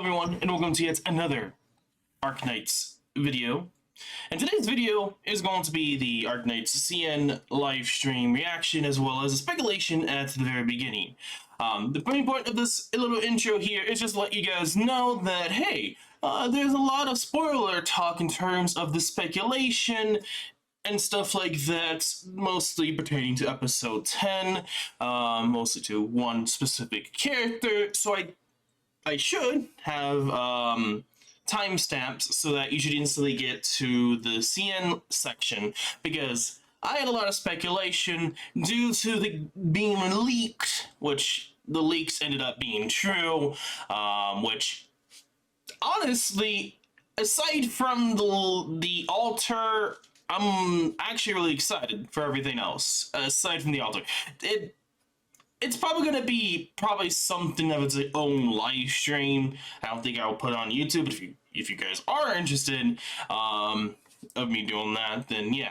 everyone, and welcome to yet another Arknights video. And today's video is going to be the Arknights CN live stream reaction as well as a speculation at the very beginning. The main point of this little intro here is just to let you guys know that, hey, there's a lot of spoiler talk in terms of the speculation and stuff like that, mostly pertaining to episode 10, mostly to one specific character, so I should have timestamps so that you should instantly get to the CN section, because I had a lot of speculation due to the being leaked, which the leaks ended up being true, which honestly, aside from the altar, I'm actually really excited for everything else. Aside from the altar, it's probably gonna be something of its own live stream. I don't think I'll put it on YouTube. But if you guys are interested of me doing that, then yeah,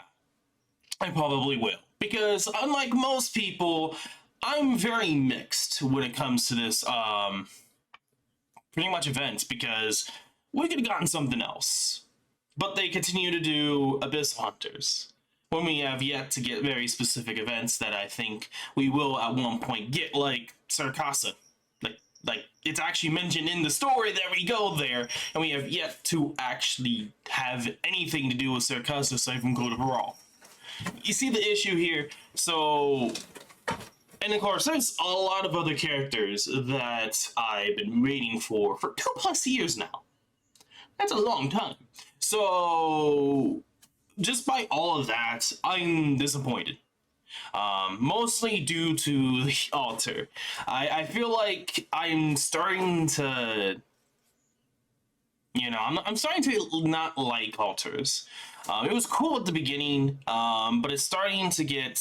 I probably will. Because unlike most people, I'm very mixed when it comes to this pretty much events, because we could have gotten something else. But they continue to do Abyss Hunters, when we have yet to get very specific events that I think we will at one point get, like Sarkasa. Like it's actually mentioned in the story that we go there, and we have yet to actually have anything to do with Sarkasa aside from Code of Brawl. You see the issue here? So, and of course, there's a lot of other characters that I've been waiting for 2+ years now. That's a long time. So, just by all of that, I'm disappointed. Mostly due to the altar. I feel like I'm starting to, I'm starting to not like altars. It was cool at the beginning, but it's starting to get,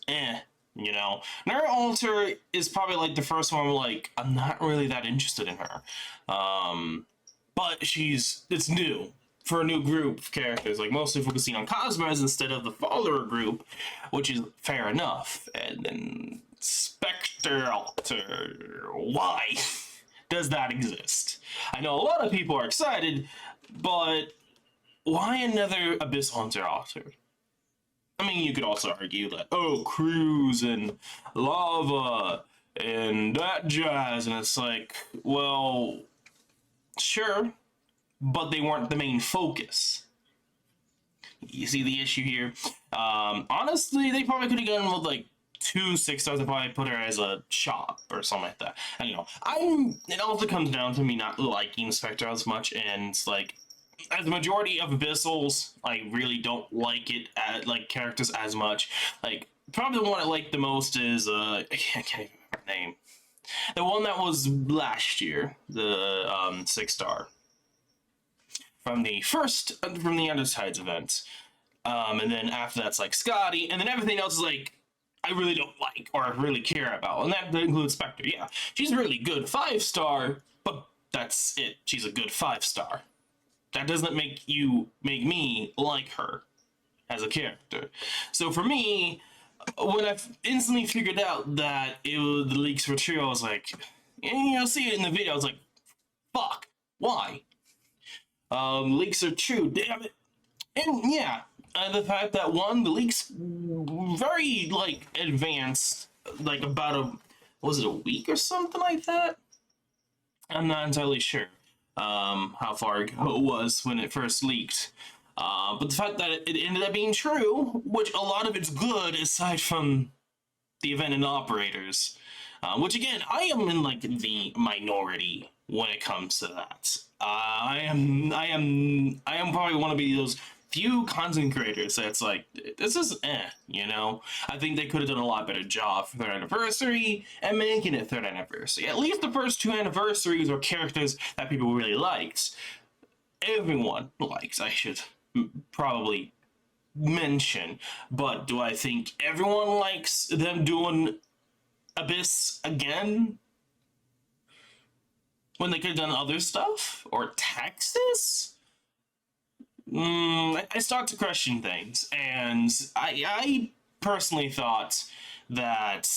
Her altar is probably like the first one where, like, I'm not really that interested in her. But it's new. For a new group of characters, like mostly focusing on Cosmos instead of the follower group, which is fair enough. And then Spectre Altar, why does that exist? I know a lot of people are excited, but why another Abyss Hunter Altar? I mean, you could also argue that, oh, Cruz and Lava and that jazz, and it's like, well, sure, but they weren't the main focus. You see the issue here? Honestly, they probably could have gone with like 2 6-stars and probably put her as a shop or something like that. And it also comes down to me not liking Spectre as much, and it's like, as the majority of Abyssals, I really don't like it at like characters as much. Like, probably the one I like the most is I can't even remember her name. The one that was last year, the 6-star. From the Undersides event. And then after that's like Scotty, and then everything else is like, I really don't like or really care about. And that includes Spectre. Yeah, she's really good 5-star, but that's it. She's a good 5-star. That doesn't make me like her as a character. So for me, when I instantly figured out that the leaks were true, I was like, see it in the video, I was like, fuck, why? Leaks are true, damn it. And yeah, the fact that the leaks very, like, advanced, like about was it a week or something like that? I'm not entirely sure how far ago it was when it first leaked. But the fact that it ended up being true, which a lot of it's good aside from the event and operators, which again, I am in like the minority when it comes to that. I am probably one of those few content creators that's like, this is I think they could have done a lot better job for their anniversary and making it third anniversary. At least the first 2 anniversaries were characters that people really liked. Everyone likes, I should probably mention, but do I think everyone likes them doing Abyss again? When they could have done other stuff? Or Texas? I start to question things, and I personally thought that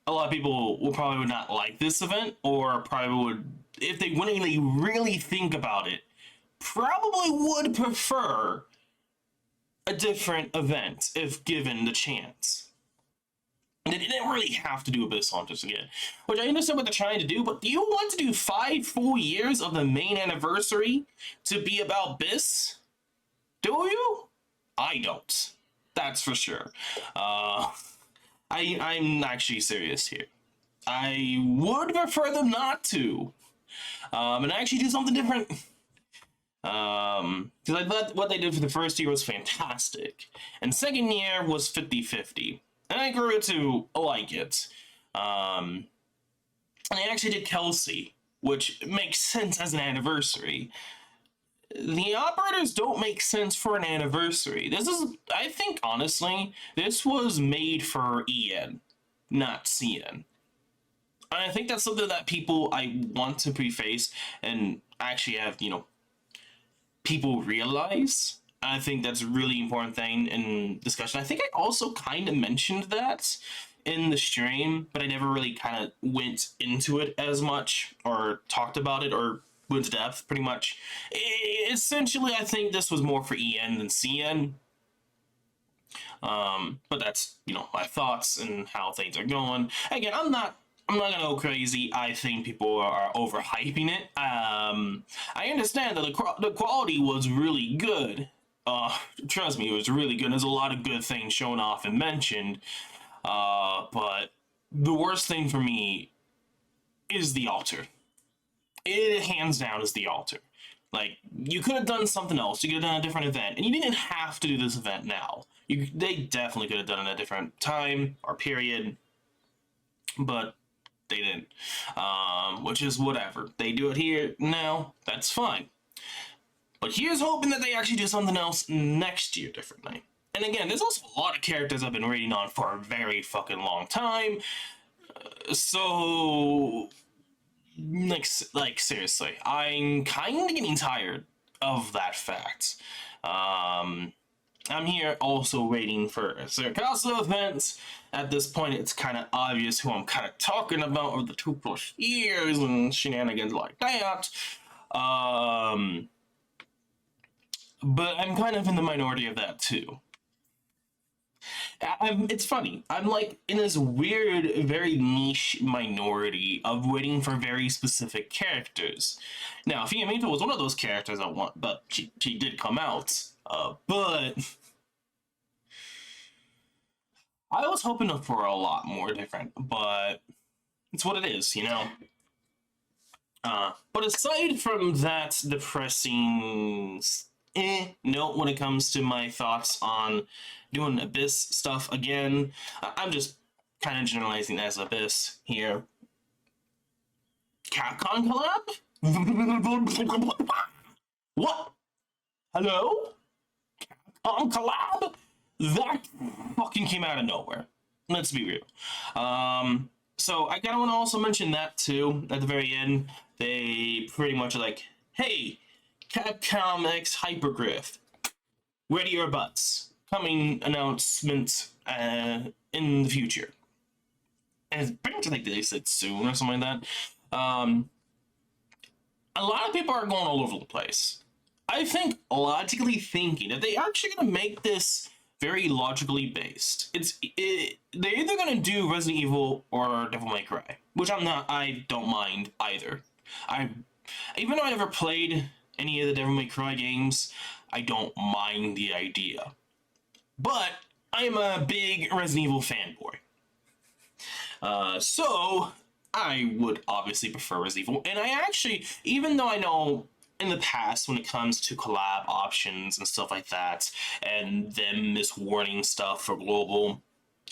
a lot of people will probably would not like this event, or probably would, if they wouldn't really think about it, probably would prefer a different event if given the chance. They didn't really have to do Abyss Hunters again, which I understand what they're trying to do, but do you want to do 5 full years of the main anniversary to be about Abyss? Do you? I don't. That's for sure. I'm actually serious here. I would prefer them not to, and actually do something different. Because I thought what they did for the first year was fantastic, and second year was 50-50, and I grew to like it. And they actually did Kelsey, which makes sense as an anniversary. The operators don't make sense for an anniversary. This is, I think, honestly, this was made for EN, not CN. And I think that's something that people I want to preface and actually have, people realize. I think that's a really important thing in discussion. I think I also kind of mentioned that in the stream, but I never really kind of went into it as much or talked about it or went to depth, pretty much. Essentially, I think this was more for EN than CN. But that's, my thoughts and how things are going. Again, I'm not gonna go crazy. I think people are overhyping it. I understand that the quality was really good. Trust me, it was really good. There's a lot of good things shown off and mentioned. But the worst thing for me is the altar. It hands down is the altar. Like, you could have done something else. You could have done a different event, and you didn't have to do this event now. They definitely could have done it at a different time or period, but they didn't. Which is whatever. They do it here now, that's fine. But here's hoping that they actually do something else next year differently. And again, there's also a lot of characters I've been waiting on for a very fucking long time. So, like seriously, I'm kind of getting tired of that fact. I'm here also waiting for Circasso events. At this point, it's kind of obvious who I'm kind of talking about over the 2+ years and shenanigans like that. But I'm kind of in the minority of that too. It's funny. I'm like in this weird, very niche minority of waiting for very specific characters. Now, Fiamito was one of those characters I want, but she did come out. But I was hoping for a lot more different, but it's what it is, But aside from that depressing note when it comes to my thoughts on doing Abyss stuff again, I'm just kind of generalizing as Abyss here. Capcom collab? What? Hello? Capcom collab? That fucking came out of nowhere. Let's be real. So I kind of want to also mention that too. At the very end, they pretty much are like, hey, Capcom X Hypergriff, ready your butts. Coming announcement in the future. And it's pretty much like they said soon or something like that. A lot of people are going all over the place. I think, logically thinking, that they are actually going to make this very logically based. They're either going to do Resident Evil or Devil May Cry, which I don't mind either. Even though I never played any of the Devil May Cry games, I don't mind the idea. But I am a big Resident Evil fanboy. So I would obviously prefer Resident Evil. And I actually, even though I know in the past when it comes to collab options and stuff like that, and them miswording stuff for global,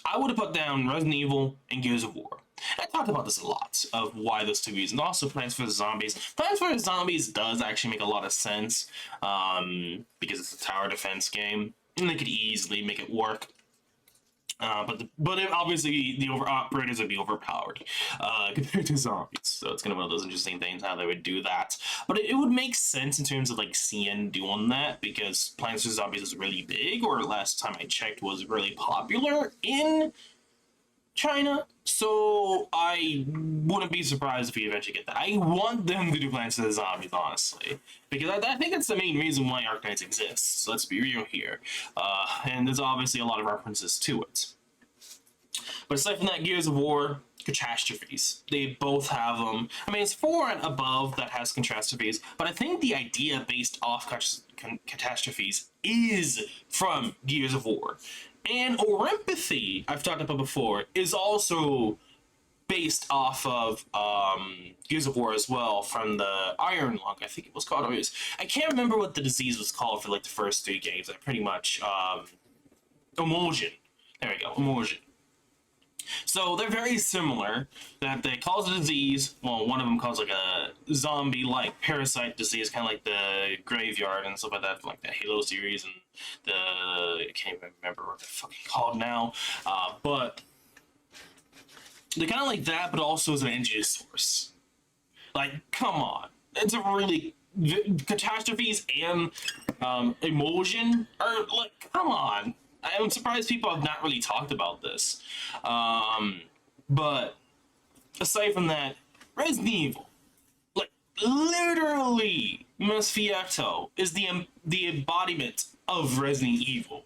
I would have put down Resident Evil and Gears of War. I talked about this a lot, of why those two reasons. Also, Plants vs. Zombies. Plants vs. Zombies does actually make a lot of sense, because it's a tower defense game, and they could easily make it work. But obviously the operators would be overpowered compared to zombies. So it's kind of one of those interesting things how they would do that. But it would make sense in terms of like CN doing that, because Plants vs. Zombies is really big, or last time I checked was really popular in China, so I wouldn't be surprised if we eventually get that. I want them to do Plants vs. Zombies, honestly, because I think that's the main reason why Arknights exists. Let's be real here. And there's obviously a lot of references to it. But aside from that, Gears of War, catastrophes. They both have them. I mean, it's 4 and above that has catastrophes, but I think the idea based off catastrophes is from Gears of War. And Orempathy, I've talked about before, is also based off of Gears of War as well, from the Iron Lung, I think it was called. I can't remember what the disease was called for like the first 3 games. I pretty much emulsion. There we go, emulsion. So they're very similar. That they cause a disease. Well, one of them calls like a zombie-like parasite disease, kind of like the Graveyard and stuff like that, from like the Halo series and the I can't even remember what they're fucking called now. But they're kind of like that, but also as an energy source. Like, come on, it's a really catastrophes and emulsion are like, come on. I'm surprised people have not really talked about this. But aside from that, Resident Evil, like literally, Mesfiato is the embodiment of Resident Evil.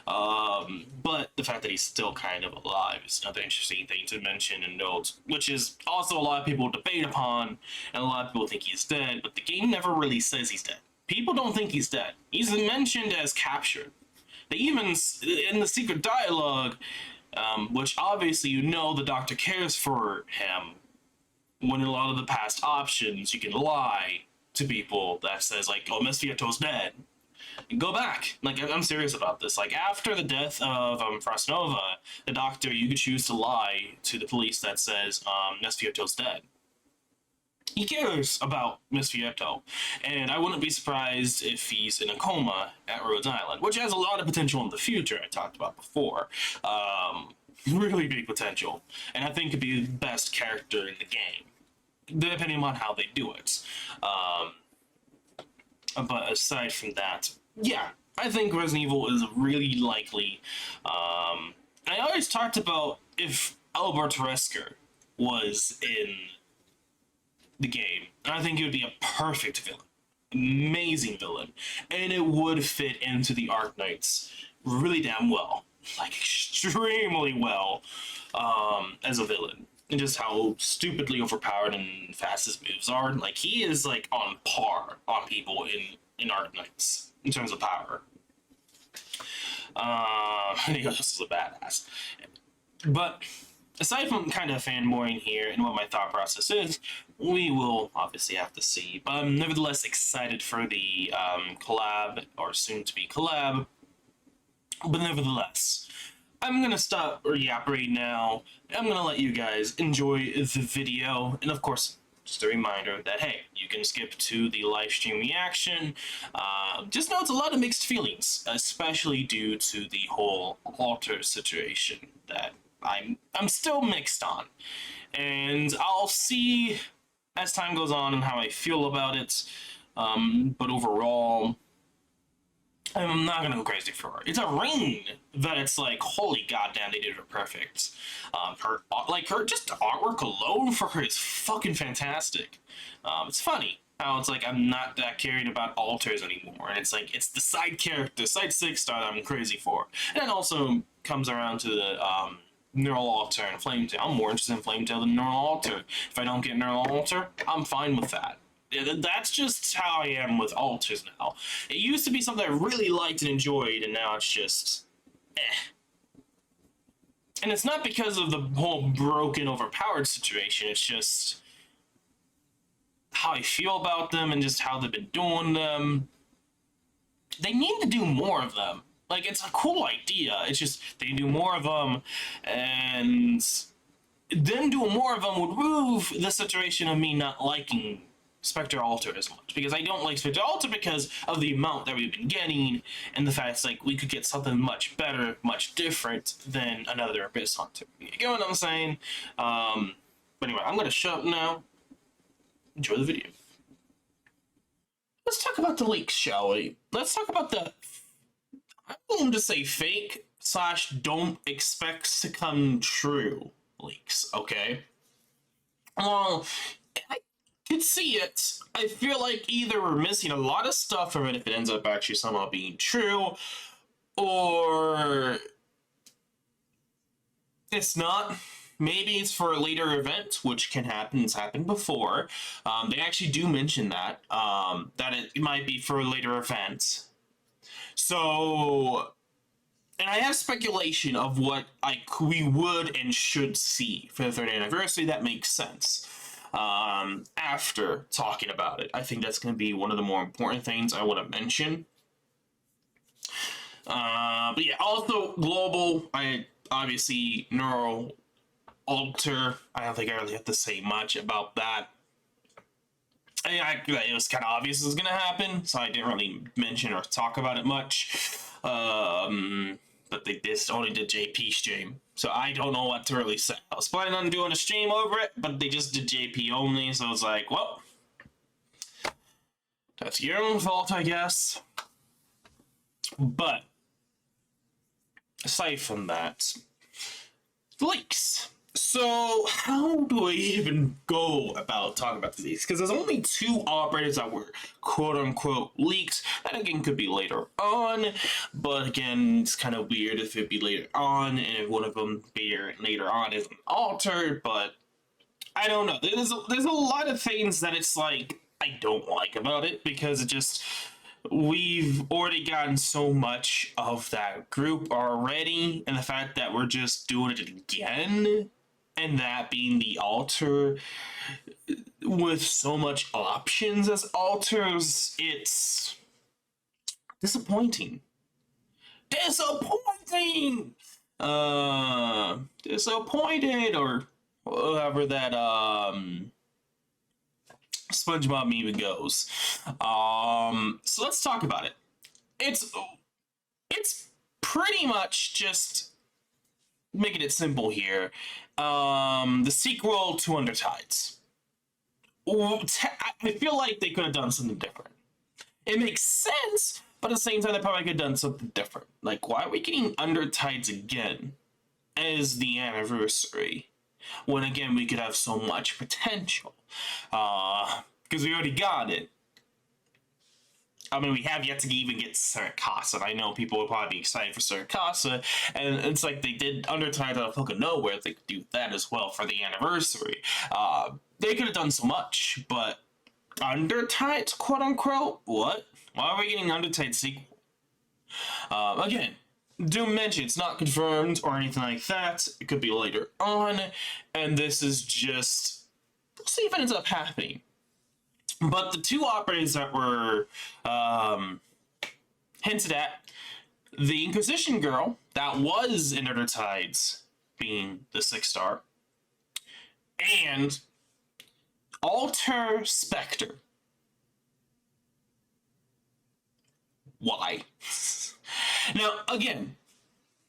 But the fact that he's still kind of alive is another interesting thing to mention and note, which is also a lot of people debate upon, and a lot of people think he's dead, but the game never really says he's dead. People don't think he's dead. He's mentioned as captured. They even, in the secret dialogue, which obviously you know the doctor cares for him, when in a lot of the past options you can lie to people that says like, oh, Mesfiato's dead. Go back. Like, I'm serious about this. Like, after the death of Frost Nova, the doctor, you could choose to lie to the police that says Mesfiato's dead. He cares about Mesfiato, and I wouldn't be surprised if he's in a coma at Rhodes Island, which has a lot of potential in the future, I talked about before. Really big potential, and I think could be the best character in the game, depending on how they do it. But aside from that, yeah, I think Resident Evil is really likely. I always talked about if Albert Wesker was in the game, I think it would be a perfect villain, amazing villain, and it would fit into the Arknights really damn well, like extremely well, as a villain, and just how stupidly overpowered and fast his moves are. Like, he is like on par on people in Arknights in terms of power. And he also is a badass. But aside from kind of fanboying here and what my thought process is, we will obviously have to see. But I'm nevertheless excited for the collab, or soon-to-be collab. But nevertheless, I'm going to stop yapping now. I'm going to let you guys enjoy the video. And of course, just a reminder that, hey, you can skip to the live stream reaction. Just know it's a lot of mixed feelings, especially due to the whole altar situation that I'm still mixed on. And I'll see as time goes on and how I feel about it. But overall, I'm not gonna go crazy for her. It's a ring that it's like, holy goddamn, they did her perfect. Her just artwork alone for her is fucking fantastic. It's funny how it's like I'm not that carried about altars anymore, and it's like it's the side character, side 6 star that I'm crazy for. And it also comes around to the Neural Altar and Flametail. I'm more interested in Flametail than Neural Altar. If I don't get Neural Altar, I'm fine with that. That's just how I am with altars now. It used to be something I really liked and enjoyed, and now it's just And it's not because of the whole broken, overpowered situation, it's just how I feel about them and just how they've been doing them. They need to do more of them. Like, it's a cool idea, it's just they do more of them, and them doing more of them would remove the situation of me not liking Spectre Altar as much, because I don't like Spectre Altar because of the amount that we've been getting, and the fact it's like we could get something much better, much different than another Abyss Hunter. You get what I'm saying? But anyway, I'm gonna shut up now. Enjoy the video. Let's talk about the leaks, shall we? Let's talk about the, I'm going to say fake slash don't expect to come true leaks, okay? Well, I could see it. I feel like either we're missing a lot of stuff from it if it ends up actually somehow being true, or it's not. Maybe it's for a later event, which can happen. It's happened before. They actually do mention that, that it might be for a later event. So, and I have speculation of what we would and should see for the 3rd anniversary. That makes sense. After talking about it, I think that's going to be one of the more important things I want to mention. But yeah, also global. I obviously Neural Alter. I don't think I really have to say much about that. It was kind of obvious it was going to happen, so I didn't really mention or talk about it much. But they just only did JP stream, so I don't know what to really say. I was planning on doing a stream over it, but they just did JP only, so I was like, well, that's your own fault, I guess. But aside from that, leaks. So how do I even go about talking about these? Because there's only 2 operators that were quote-unquote leaks. That again could be later on, but again, it's kind of weird if it'd be later on, and if one of them later on isn't altered, but I don't know. There's a lot of things that it's like, I don't like about it, because it just, we've already gotten so much of that group already, and the fact that we're just doing it again, and that being the alter with so much options as alters, it's disappointing. Disappointing! Disappointed, or whatever that SpongeBob meme goes. So let's talk about it. It's pretty much just making it simple here. The sequel to Undertides. I feel like they could have done something different. It makes sense, but at the same time, they probably could have done something different. Like, why are we getting Undertides again as the anniversary, when again we could have so much potential? Because we already got it. I mean, we have yet to even get Saracasa. I know people will probably be excited for Saracasa, and it's like they did Undertide out of fucking nowhere. They could do that as well for the anniversary. They could have done so much, but Undertide, quote unquote, what? Why are we getting Undertide sequel? Again, do mention it's not confirmed or anything like that. It could be later on, and this is just, we'll see if it ends up happening. But the 2 operators that were hinted at, the Inquisition girl that was in Undertides being the 6-star, and Alter Spectre. Why? Now, again,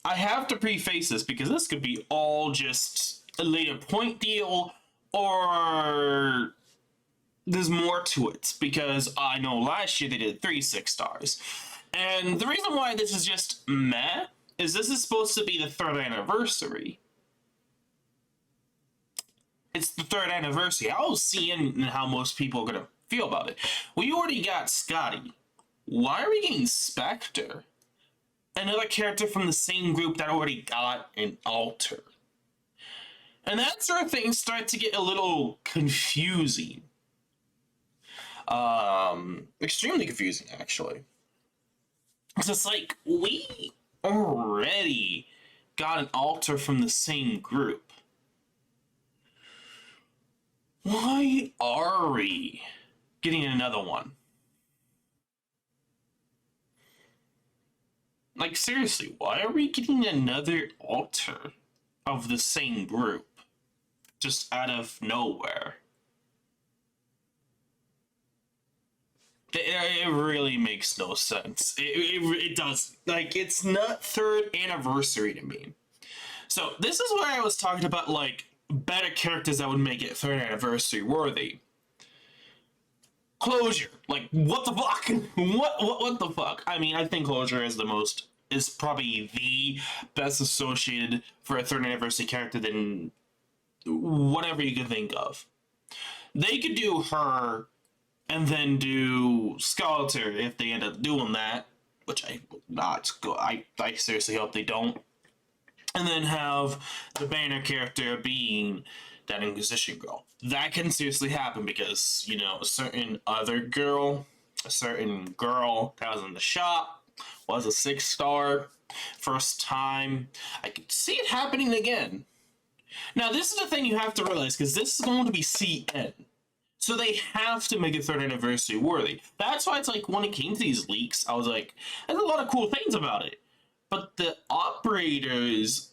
I have to preface this because this could be all just a later point deal, or there's more to it, because I know last year they did 3 6-stars. And the reason why this is just meh is this is supposed to be the 3rd anniversary. It's the 3rd anniversary. I was seeing how most people are going to feel about it. We already got Scotty. Why are we getting Spectre? Another character from the same group that already got an alter. And that's where things start to get a little confusing. Extremely confusing, actually. It's just like, we already got an alter from the same group. Why are we getting another one? Like, seriously, why are we getting another alter of the same group? Just out of nowhere. It really makes no sense. It does. Like, it's not 3rd anniversary to me. So, this is where I was talking about, like, better characters that would make it 3rd anniversary worthy. Closure. Like, what the fuck? What the fuck? I mean, I think Closure is the most is probably the best associated for a third anniversary character than whatever you could think of. They could do her and then do Skeletor if they end up doing that, which I would not go. I seriously hope they don't. And then have the Banner character being that Inquisition girl. That can seriously happen because, you know, a certain girl that was in the shop was a 6-star. First time. I could see it happening again. Now, this is the thing you have to realize, because this is going to be CN. So they have to make a third anniversary worthy. That's why it's like, when it came to these leaks, I was like, there's a lot of cool things about it. But the operators,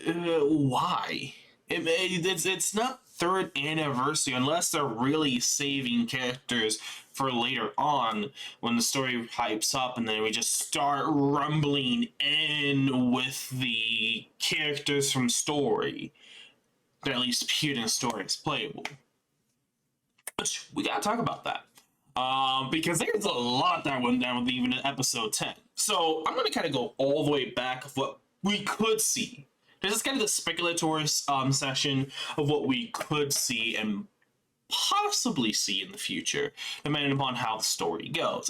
why? It's not third anniversary unless they're really saving characters for later on when the story hypes up and then we just start rumbling in with the characters from story that at least appeared in the story as playable. Which, we gotta talk about that. Because there's a lot that went down with even in episode 10. So I'm gonna kind of go all the way back of what we could see. This is kind of the speculatory session of what we could see and possibly see in the future, depending upon how the story goes.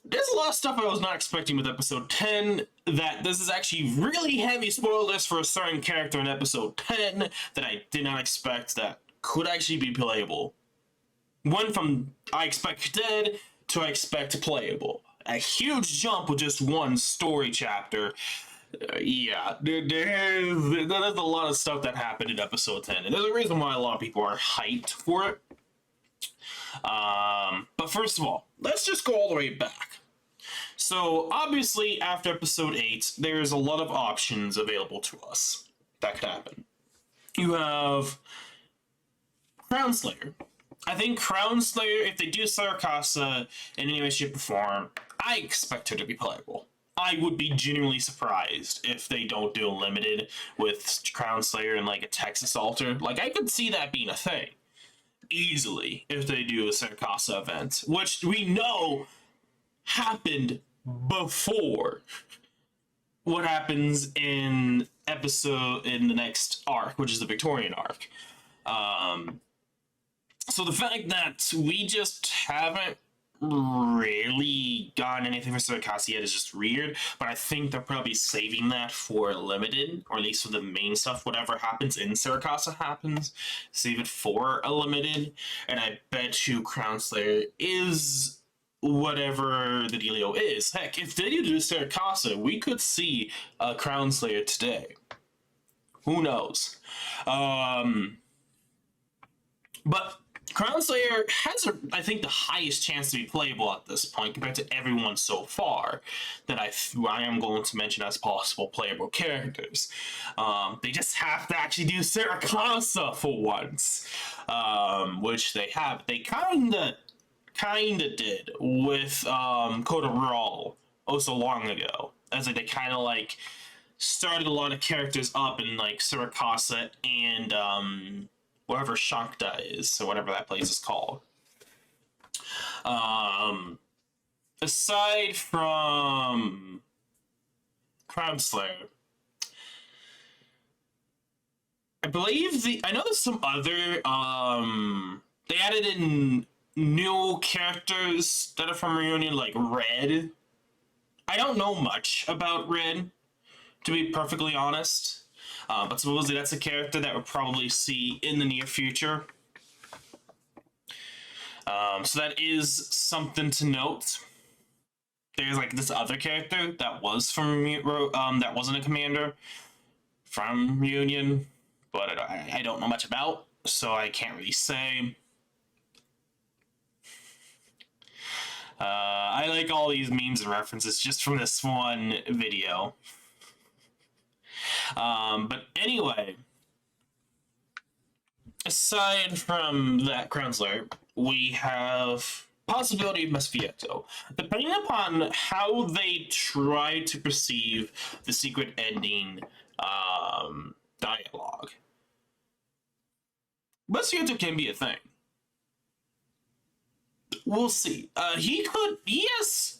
There's a lot of stuff I was not expecting with episode 10, that this is actually really heavy spoilers for a certain character in episode 10 that I did not expect that could actually be playable. Went from I expect dead to I expect playable. A huge jump with just one story chapter. Yeah, there's a lot of stuff that happened in episode 10, and there's a reason why a lot of people are hyped for it. But first of all, let's just go all the way back. So, obviously, after episode 8, there's a lot of options available to us that could happen. You have Crown Slayer. I think Crown Slayer, if they do Sarakasa in any way, shape, or form, I expect her to be playable. I would be genuinely surprised if they don't do a limited with Crown Slayer and like a Texas Altar. Like, I could see that being a thing easily if they do a Sarakasa event, which we know happened before what happens in the next arc, which is the Victorian arc. So the fact that we just haven't really gotten anything for Sarakasa yet is just weird, but I think they're probably saving that for limited, or at least for the main stuff. Whatever happens in Sarakasa happens, save it for a limited, and I bet you Crown Slayer is whatever the dealio is. Heck, if they do Sarakasa, we could see a Crown Slayer today. Who knows? But Crown Slayer has, I think, the highest chance to be playable at this point compared to everyone so far that I am going to mention as possible playable characters. They just have to actually do Sarakasa for once, which they have. They kinda did with Coda Raw oh so long ago, as like they kind of like started a lot of characters up in like Sarakasa and wherever Shankta is, or whatever that place is called. Aside from Crown Slayer, I know there's some other, they added in new characters that are from Reunion, like Red. I don't know much about Red, to be perfectly honest. But supposedly that's a character that we'll probably see in the near future. So that is something to note. There's like this other character that was from that wasn't a commander from Union, but I don't know much about, so I can't really say. I like all these memes and references just from this one video. But anyway, aside from that Crown Slayer, we have possibility of Mesfieto. Depending upon how they try to perceive the secret ending dialogue, Mesfieto can be a thing. We'll see. He has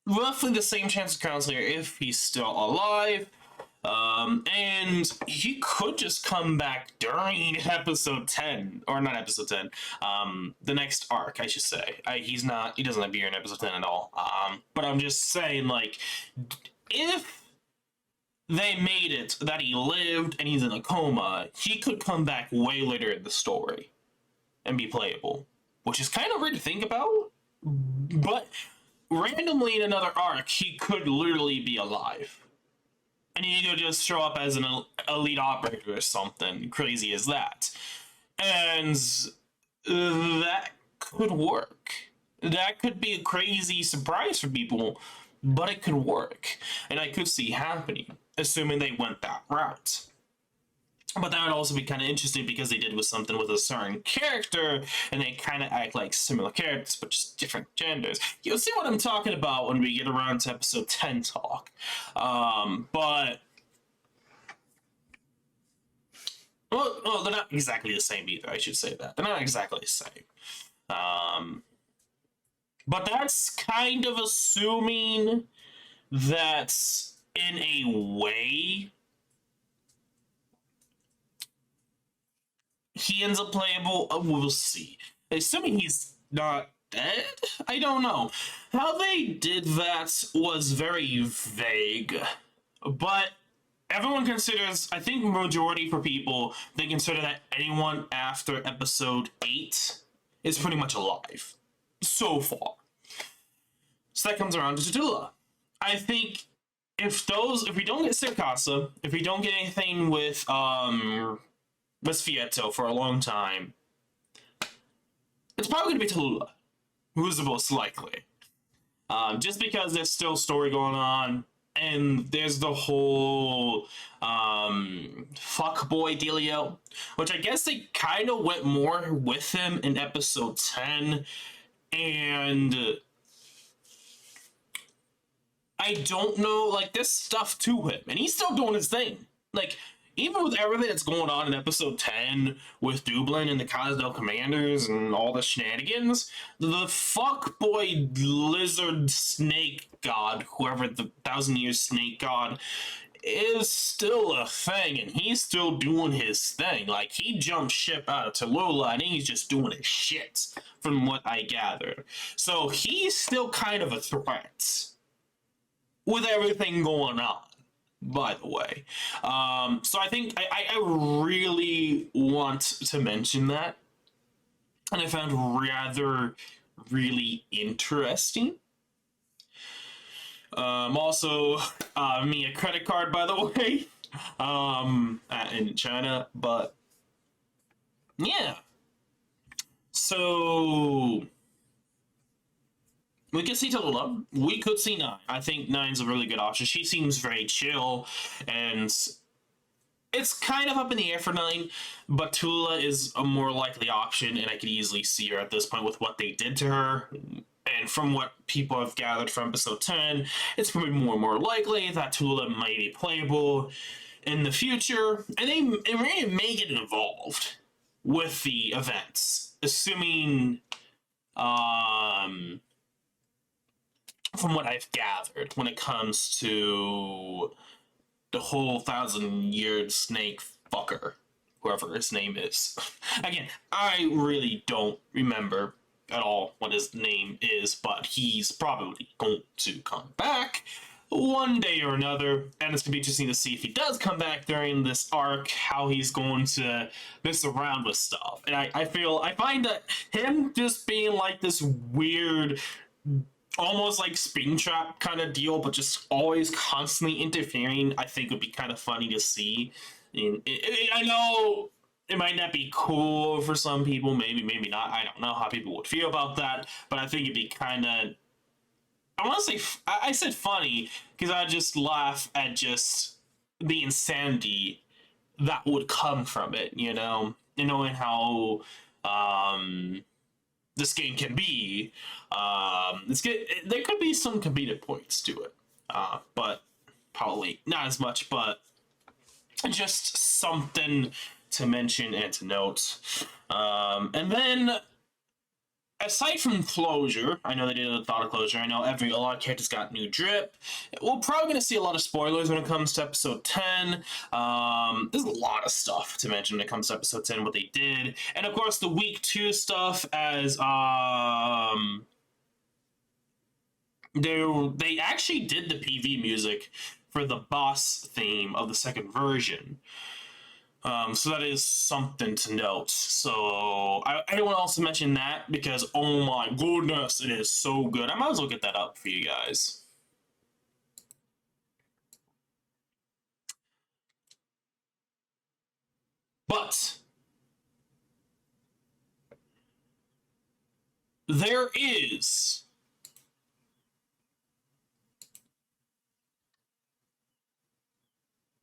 roughly the same chance of counseling if he's still alive. And he could just come back during episode 10, or not episode 10, the next arc, I should say. He doesn't appear in episode 10 at all. But I'm just saying, like, if they made it that he lived and he's in a coma, he could come back way later in the story and be playable, which is kind of weird to think about, but randomly in another arc, he could literally be alive. And he could just show up as an elite operator or something crazy as that. And that could work. That could be a crazy surprise for people, but it could work. And I could see happening, assuming they went that route. But that would also be kind of interesting because they did with something with a certain character, and they kind of act like similar characters, but just different genders. You'll see what I'm talking about when we get around to episode 10 talk. But... Well, they're not exactly the same either, I should say that. They're not exactly the same. But that's kind of assuming that, in a way, he ends up playable. We'll see. Assuming he's not dead? I don't know. How they did that was very vague. But everyone considers, I think majority for people, they consider that anyone after episode 8 is pretty much alive. So far. So that comes around to Tula. I think if we don't get Sirkasa, if we don't get anything with Fieto for a long time, it's probably going to be Tallulah, who's the most likely. Just because there's still story going on, and there's the whole fuckboy dealio, which I guess they kind of went more with him in episode 10, and I don't know, like, there's stuff to him, and he's still doing his thing. Like, even with everything that's going on in episode 10 with Dublin and the Cosdale Commanders and all the shenanigans, the fuckboy lizard snake god, whoever the 1,000-year snake god, is still a thing, and he's still doing his thing. Like, he jumped ship out of Tallulah, and he's just doing his shit, from what I gather. So he's still kind of a threat with everything going on, by the way. So I think I really want to mention that, and I found really interesting. Also, me a credit card, by the way, in China, but yeah. So we could see Tallulah. We could see Nine. I think Nine's a really good option. She seems very chill, and it's kind of up in the air for Nine, but Tallulah is a more likely option, and I could easily see her at this point with what they did to her. And from what people have gathered from episode 10, it's probably more and more likely that Tallulah might be playable in the future, and they may get involved with the events, assuming, from what I've gathered, when it comes to the whole 1,000-year snake fucker, whoever his name is. Again, I really don't remember at all what his name is, but he's probably going to come back one day or another, and it's going to be interesting to see if he does come back during this arc, how he's going to mess around with stuff. And I find that him just being like this weird, almost like Springtrap kind of deal, but just always constantly interfering, I think would be kind of funny to see. And I know it might not be cool for some people, maybe not. I don't know how people would feel about that, but I think it'd be kind of, I want to say, I said funny, because I just laugh at just the insanity that would come from it, you know? And knowing how this game can be, there could be some comedic points to it, but probably not as much, but just something to mention and to note. And then aside from closure, I know they did a lot of closure. I know a lot of characters got new drip. We're probably going to see a lot of spoilers when it comes to episode 10. There's a lot of stuff to mention when it comes to episode 10, what they did. And of course, the week 2 stuff as they actually did the PV music for the boss theme of the second version. So that is something to note. So I want to also mention that because, oh my goodness, it is so good. I might as well get that up for you guys. But there is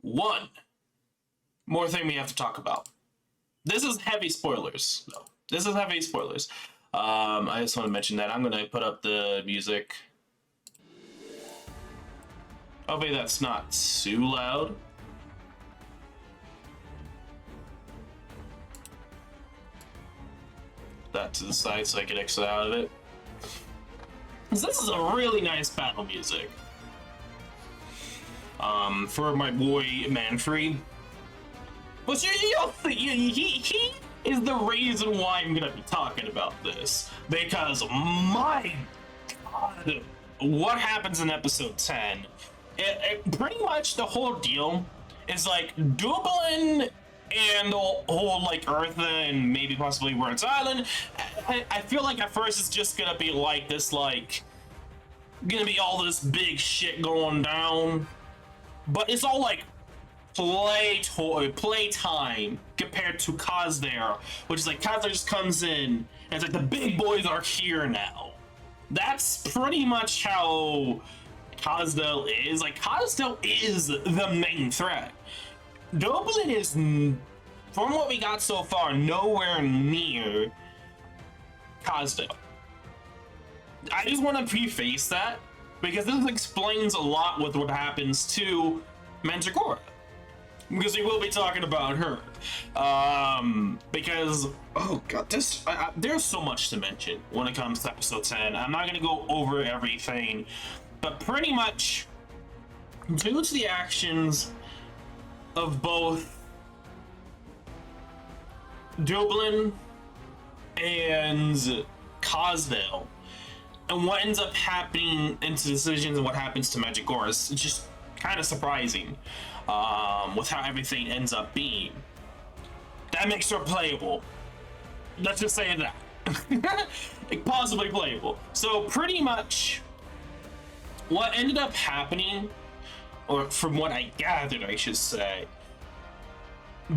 one more thing we have to talk about. This is heavy spoilers, though. This is heavy spoilers. I just want to mention that. I'm going to put up the music. Hopefully that's not too loud. That to the side so I can exit out of it. This is a really nice battle music. For my boy Manfred. But he is the reason why I'm gonna be talking about this. Because, my god, what happens in episode 10? Pretty much the whole deal is like Dublin and the whole like Eartha and maybe possibly Rhodes Island. I feel like at first it's just gonna be like this, like, gonna be all this big shit going down. But it's all like playtime compared to Kazdare, which is like Kazdare just comes in and it's like the big boys are here now. That's pretty much how Kazdale is. Like, Kazdale is the main threat. Dublin is, from what we got so far, nowhere near Kazdale. I just want to preface that because this explains a lot with what happens to Mandragora. Because we will be talking about her. Because, oh god, there's so much to mention when it comes to episode 10. I'm not going to go over everything, but pretty much, due to the actions of both Dublin and Kazdale, and what ends up happening into decisions and what happens to Mandragora, it's just kind of surprising. With how everything ends up being. That makes her playable. Let's just say that. Possibly playable. So pretty much what ended up happening, or from what I gathered I should say,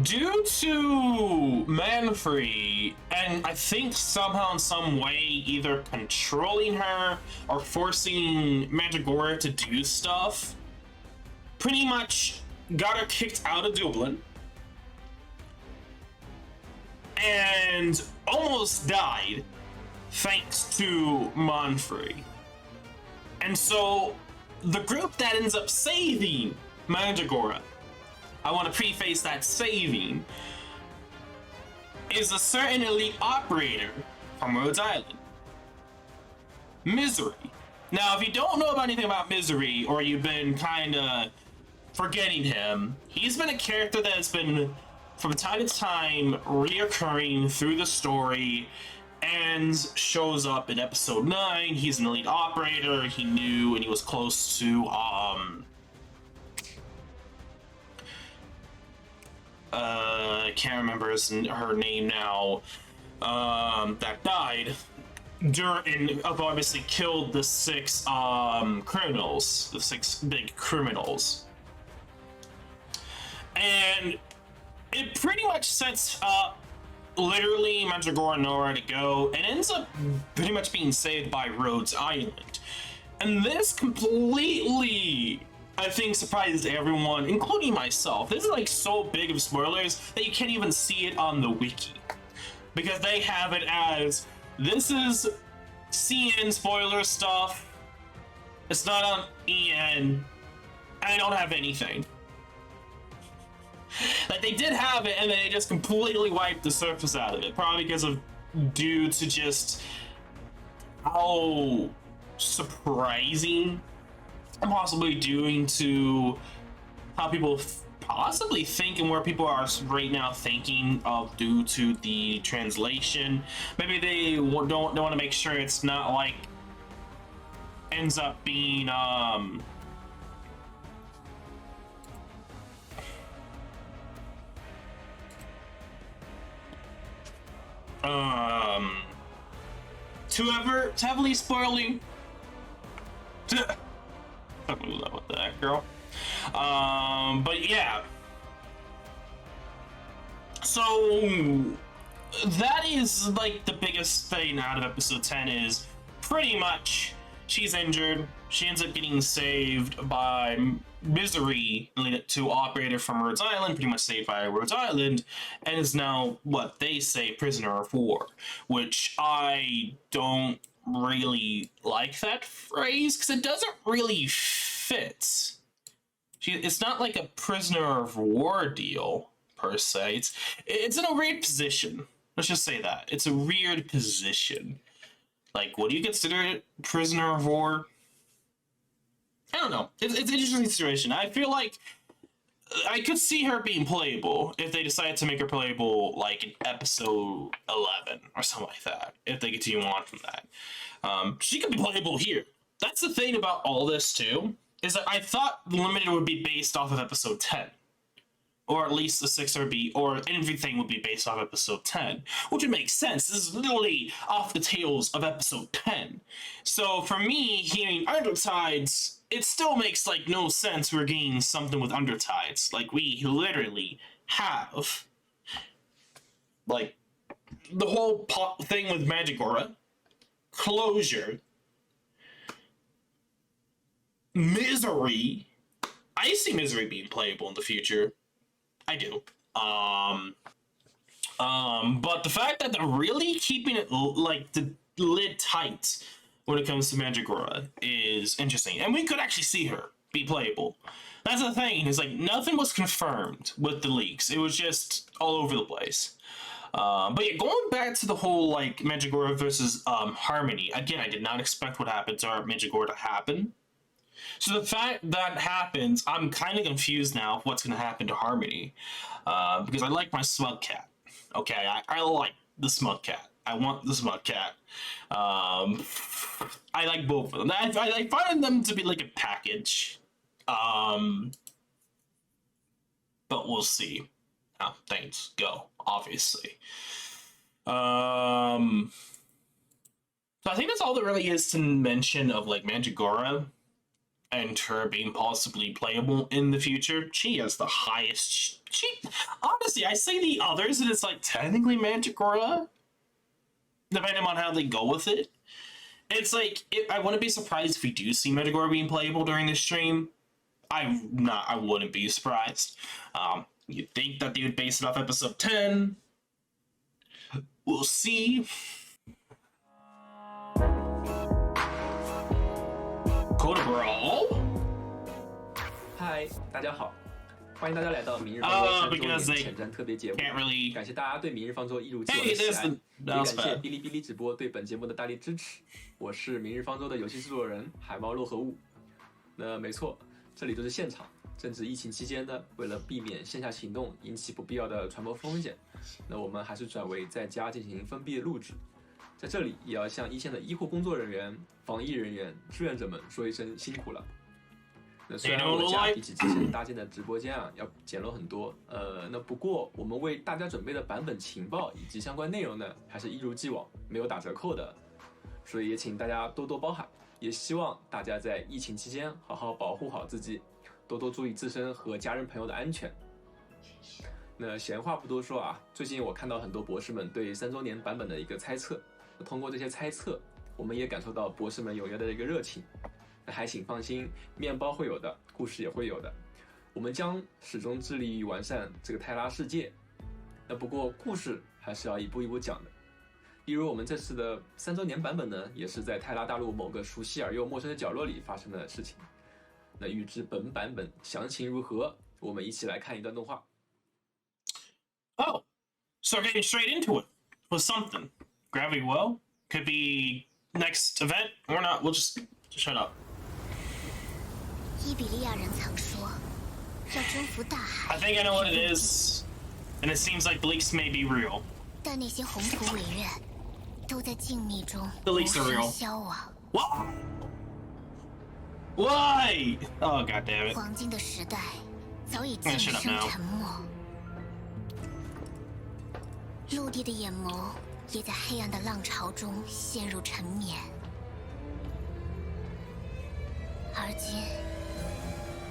due to Manfred, and I think somehow in some way either controlling her or forcing Mandragora to do stuff, pretty much got her kicked out of Dublin and almost died thanks to Manfred. And so the group that ends up saving Mandragora, I want to preface that saving, is a certain elite operator from Rhodes Island, Misery. Now, if you don't know about anything about Misery, or you've been kind of forgetting him, he's been a character that has been, from time to time, reoccurring through the story and shows up in episode 9. He's an elite operator. He knew and he was close to, I can't remember her name now, that died. And obviously killed the 6 criminals, the 6 big criminals. And it pretty much sets up literally Mandragora nowhere to go and ends up pretty much being saved by Rhodes Island. And this completely, I think, surprised everyone, including myself. This is like so big of spoilers that you can't even see it on the wiki. Because they have it as, this is CN spoiler stuff. It's not on EN. I don't have anything. Like, they did have it, and then they just completely wiped the surface out of it. Probably because of, due to just how surprising and possibly due to how people possibly think and where people are right now thinking of due to the translation. Maybe they don't want to make sure it's not like ends up being too heavily spoiling. What the heck, girl? But yeah. So that is like the biggest thing out of episode 10 is pretty much she's injured. She ends up getting saved by Misery, to operator from Rhodes Island, pretty much saved by Rhodes Island, and is now what they say prisoner of war, which I don't really like that phrase because it doesn't really fit. It's not like a prisoner of war deal per se. It's in a weird position. Let's just say that it's a weird position. Like, what do you consider prisoner of war? I don't know. It's an interesting situation. I feel like I could see her being playable if they decided to make her playable like in episode 11 or something like that. If they continue on from that, she could be playable here. That's the thing about all this too, is that I thought Limited would be based off of episode 10. Or at least the 6RB, or everything would be based off episode 10, which would make sense. This is literally off the tails of episode 10. So for me, hearing Undertides, it still makes like no sense we're getting something with Undertides. Like, we literally have like the whole thing with Magigora, Closure, Misery. I see Misery being playable in the future. I do. But the fact that they're really keeping it like the lid tight when it comes to Magigora is interesting, and we could actually see her be playable. That's the thing, is like nothing was confirmed with the leaks. It was just all over the place. But yeah, going back to the whole like Magigora versus Harmony, again, I did not expect what happened to our Magigora to happen. So the fact that happens, I'm kind of confused now of what's going to happen to Harmony. Because I like my smug cat. Okay, I like the smug cat. I want the smug cat. I like both of them. I find them to be like a package. But we'll see how things go, obviously. So I think that's all there really is to mention of like Magigora and her being possibly playable in the future. She has the highest. She honestly, I say the others, and it's like technically Magigora, depending on how they go with it. It's like I wouldn't be surprised if we do see Magigora being playable during this stream. I wouldn't be surprised. You'd think that they would base it off episode 10. We'll see. Code Brawl? 嗨，大家好，欢迎大家来到明日方舟3周年前瞻特别节目。感谢大家对明日方舟一如既往的喜爱，也感谢哔哩哔哩直播对本节目的大力支持。我是明日方舟的游戏制作人海猫洛河雾。那没错，这里都是现场。正值疫情期间呢，为了避免线下行动引起不必要的传播风险，那我们还是转为在家进行封闭的录制。在这里也要向一线的医护工作人员、防疫人员、志愿者们说一声辛苦了。那虽然我家比起之前搭建的直播间啊要简陋很多，那不过我们为大家准备的版本情报以及相关内容呢，还是一如既往没有打折扣的，所以也请大家多多包涵，也希望大家在疫情期间好好保护好自己，多多注意自身和家人朋友的安全。那闲话不多说啊，最近我看到很多博士们对3周年版本的一个猜测，通过这些猜测，我们也感受到博士们踊跃的一个热情。那还请放心，面包会有的，故事也会有的，我们将始终致力于完善这个泰拉世界。那不过故事还是要一步一步讲的。例如我们这次的3周年版本呢，也是在泰拉大陆某个熟悉而又陌生的角落里发生的事情。那预知本版本详情如何，我们一起来看一段动画。Oh, so getting straight into it with something. Gravity Well could be next event or not. We'll just shut up. 伊比利亚人曾说，要征服大海。I think I know what it is, and it seems like the leaks may be real. 但那些宏图伟愿都在静谧中 The leaks are real. 消亡。What? Why? Oh god damn it! 黄金的时代早已渐 shut up 生 now. 沉默，陆地的眼眸也在黑暗的浪潮中陷入沉眠。而今，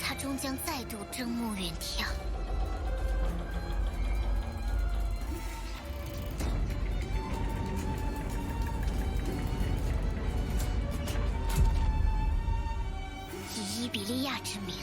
它终将再度睁目远眺。以伊比利亚之名。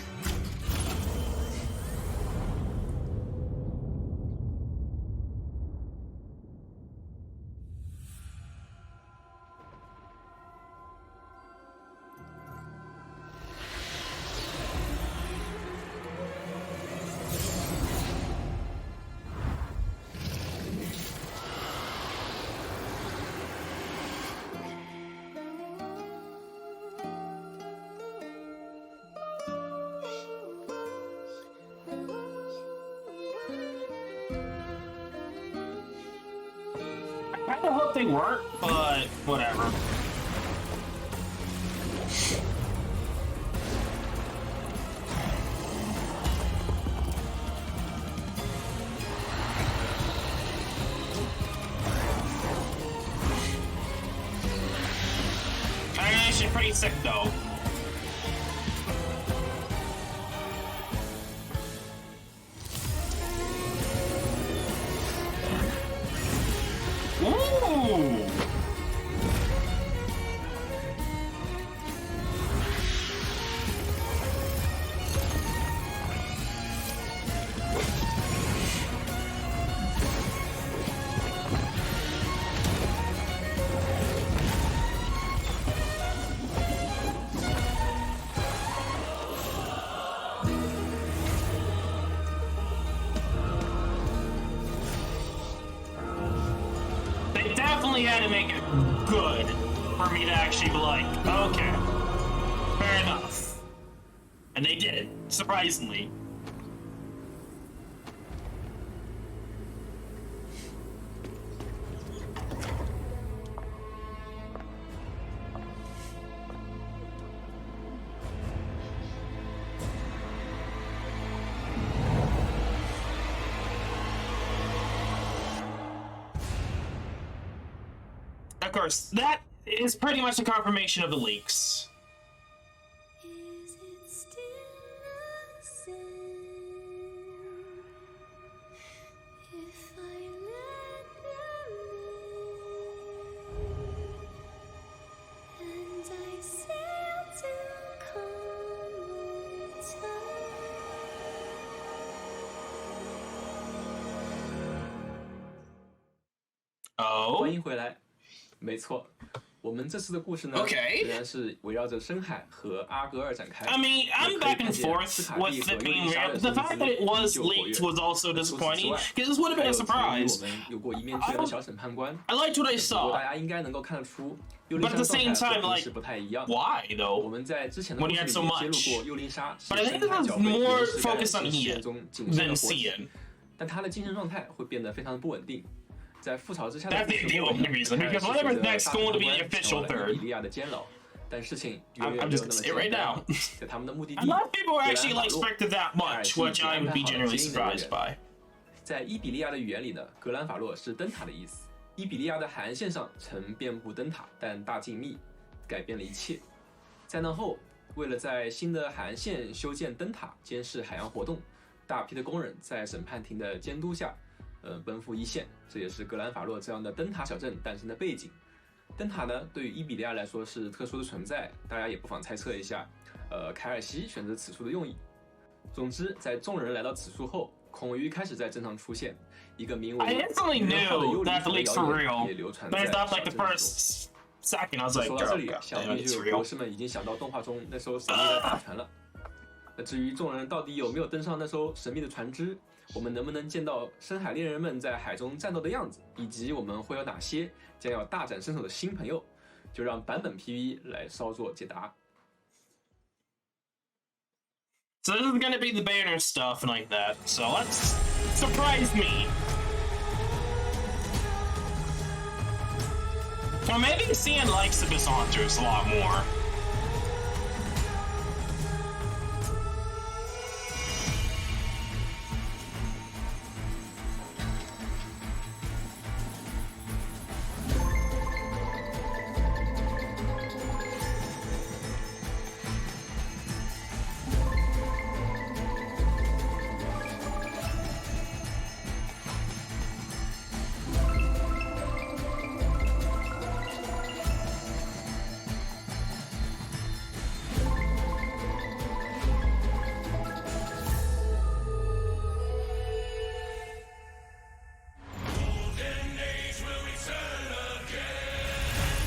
I kinda hope they weren't, but whatever. She's pretty sick though. Ooh! They definitely had to make it good for me to actually be like, okay, fair enough. And they did, surprisingly. Of course, that is pretty much a confirmation of the leaks. Is it still a sin if I let them in and I sail to calmer times? 欢迎回来。没错，我们这次的故事呢， Okay. 仍然是围绕着深海和阿格尔展开。 I mean, I'm back and forth with it being real. The fact that it was leaked was also disappointing, because this would have been a surprise. 我们有过一面之缘的小审判官。 I liked what I 不过 saw. 大家应该能够看得出，幽 But 灵 at 莎 the 的 same 状态 time, 和平 like, 时不太一样。 why 我 though? 们在之前的 When 故 you 事 had 里 so 揭露 much. 过幽灵莎是 But I think 深海 it was 角被 more 原始感 focused on 实验 Ian 中谨慎 than 的活起， Cian. 但他的精神状态会变得非常的不稳定。在覆巢之下的 That's 故事 the 末尾 only reason, because whatever's next going to be the official 成为了伊 third. 比利亚的监牢，但事情远 I'm 远没 just 有 gonna 那么 say it 简 right 单 now.。在他们的目的 A 地 lot of people 格 actually 兰 like 法洛 expected that much, which I would be generally surprised by. 在伊比利亚的语言里呢，格兰法洛是灯塔的意思。伊比利亚的海岸线上曾遍布灯塔，但大静谧改变了一切。灾难后，为了在新的海岸线修建灯塔，监视海洋活动，大批的工人在审判庭的监督下，奔赴一线。这也是格兰法洛这样的灯塔小镇诞生的背景。灯塔呢，对于伊比利亚来说是特殊的存在，大家也不妨猜测一下，凯尔西选择此处的用意。总之，在众人来到此处后，孔鱼开始在镇上出现，一个名为 I instantly 约翰的幽 knew 灵 that 族 the 的 leaks 谣 were 言 real, 也流传 but 在 it's 小 not 镇 like 中。 the first second. I was like, 说到这 oh 里， god 想 damn 必 it, it's 就 real. 博士们已经想到动画中那艘神秘的大船了。那至于众人到底有没有登上那艘神秘的船只，我们能不能见到深海猎人们在海中战斗的样子，以及我们会有哪些将要大展身手的新朋友，就让版本 PV 来稍作解答。So this is gonna be the banner stuff and like that. So let's surprise me. Or maybe CN likes Abyss Hunters a lot more.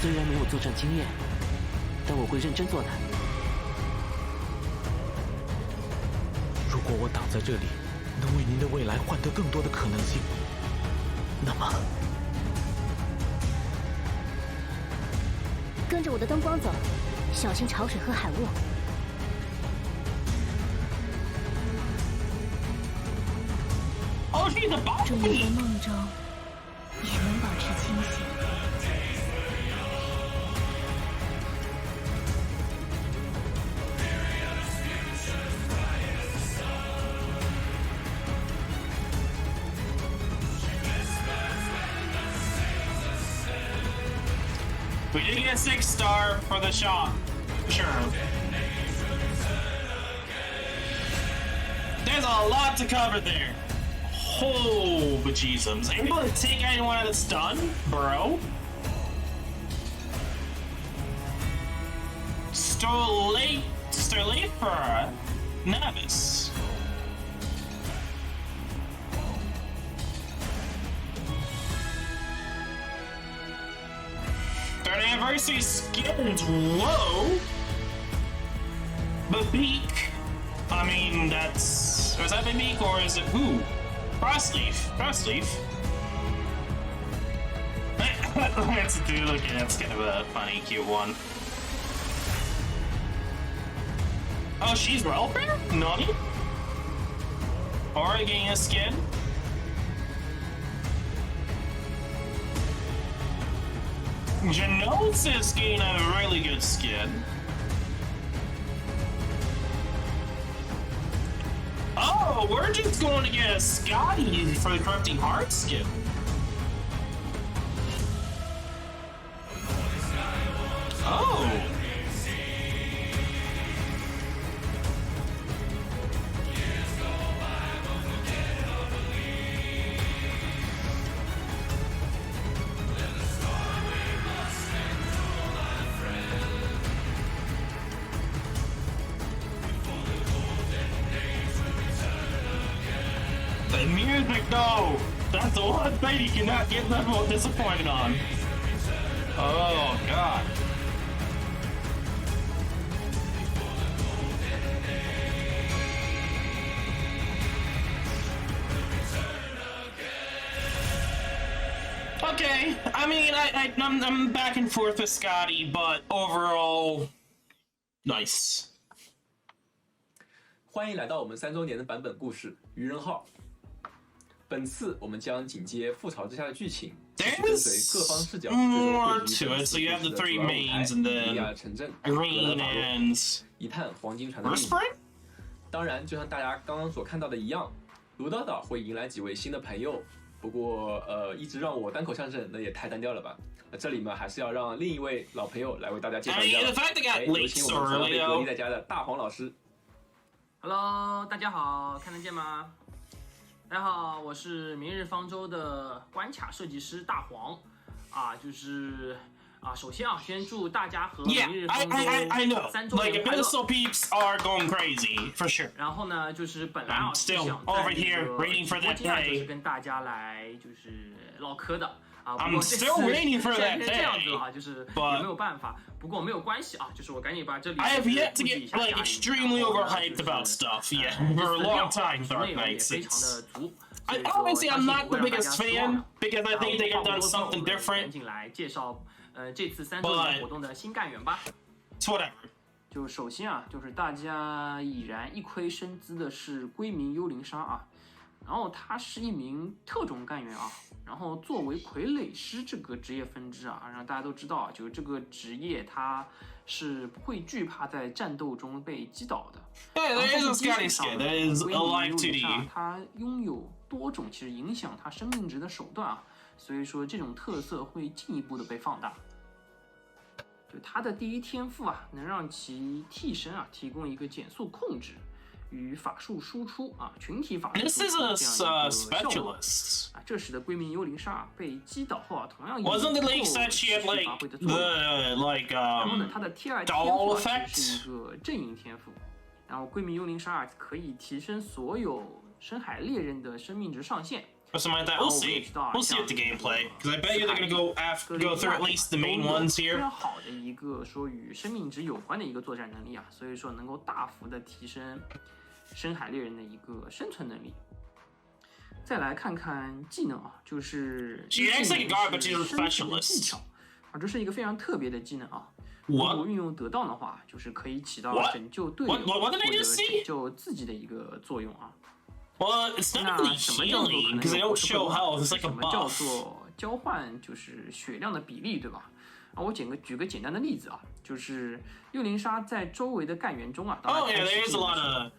虽然没有作战经验，但我会认真作战。如果我挡在这里，能为您的未来换得更多的可能性，那么跟着我的灯光走，小心潮水和海雾。Oh, she's a 祝 body. 你在梦中也能保持清醒。We did get a 6-star for the shop. Sure. There's a lot to cover there. Oh, bejesus. Are you able to take anyone out of stun, bro? Sterlifer. Navis. Third anniversary skins. Whoa. Babeek. I mean, that's... Is that Babeek or is it who? Frostleaf. Frostleaf. That's a dude. Okay, that's kind of a funny, cute one. Oh, she's Relfer? Nani? Already getting a skin. Genotes is getting a really good skin. Oh, we're just going to get a Scotty for the Corrupting Heart skin. Oh. The music, though! That's the one thing you cannot get level disappointed on. Oh, God. Okay, I mean, I'm back and forth with Scotty, but overall, nice. 欢迎来到我们3周年的版本故事《愚人号》。本次我们将紧接覆巢之下的剧情，继续跟随各方视角， more to it. So you have the 3 mains and then 城镇、 Green and 一探黄金船的秘密。 Spring? 当然，就像大家刚刚所看到的一样，卢岛岛会迎来几位新的朋友。不过，一直让我单口相声，那也太单调了吧？那这里嘛，还是要让另一位老朋友来为大家介绍一下。有请我们从被隔离在家的大黄老师。Hello， 大家好，看得见吗？大家好，我是明日方舟的关卡设计师大黄，就是首先先祝大家和明日方舟3周年快乐。Abyssal peeps are going crazy for sure. 然后呢，就是本来I'm still over here waiting for that day. 就是跟大家来就是唠嗑的。I'm still waiting for that day. 这样子就是也没有办法。不过没有关系就是我赶紧把这里。I have yet to get like extremely overhyped about stuff. Yeah, for a long time with Arknights. Obviously, I'm not the biggest fan because I think they have done something different. 这次3周年活动的新干员吧。Whatever。就首先啊，就是大家已然一窥身姿的是龟鸣幽灵鲨啊，然后他是一名特种干员啊，然后作为傀儡师这个职业分支啊，让大家都知道啊，就是这个职业他是不会惧怕在战斗中被击倒的。Yeah, there is a scouting skill. There is a live 2D. 它拥有多种其实影响它生命值的手段啊，所以说这种特色会进一步的被放大。就它的第一天赋啊，能让其替身啊提供一个减速控制与法术输出啊，群体法术输出这样一个效果啊，这使得龟鸣幽灵鲨被击倒后啊，同样有持续发挥的作用。然后呢，它的第2天赋是一个阵营天赋，然后龟鸣幽灵鲨可以提升所有深海猎人的生命值上限。Or something like that. We'll see. We'll see at the gameplay, because I bet you they're gonna go through at least the main ones here. 非常好的一个说与生命值有关的一个作战能力啊，所以说能够大幅的提升深海猎人的一个生存能力。再来看看技能啊，就是技能是生存的技巧啊，这是一个非常特别的技能啊。如果运用得当的话，就是可以起到拯救队友或者拯救自己的一个作用啊。Well, it's not really healing because they don't show health. It's like a buff. 什么叫做交换就是血量的比例，对吧？啊，我举个简单的例子啊，就是幽灵鲨在周围的干员中啊，当然开始进的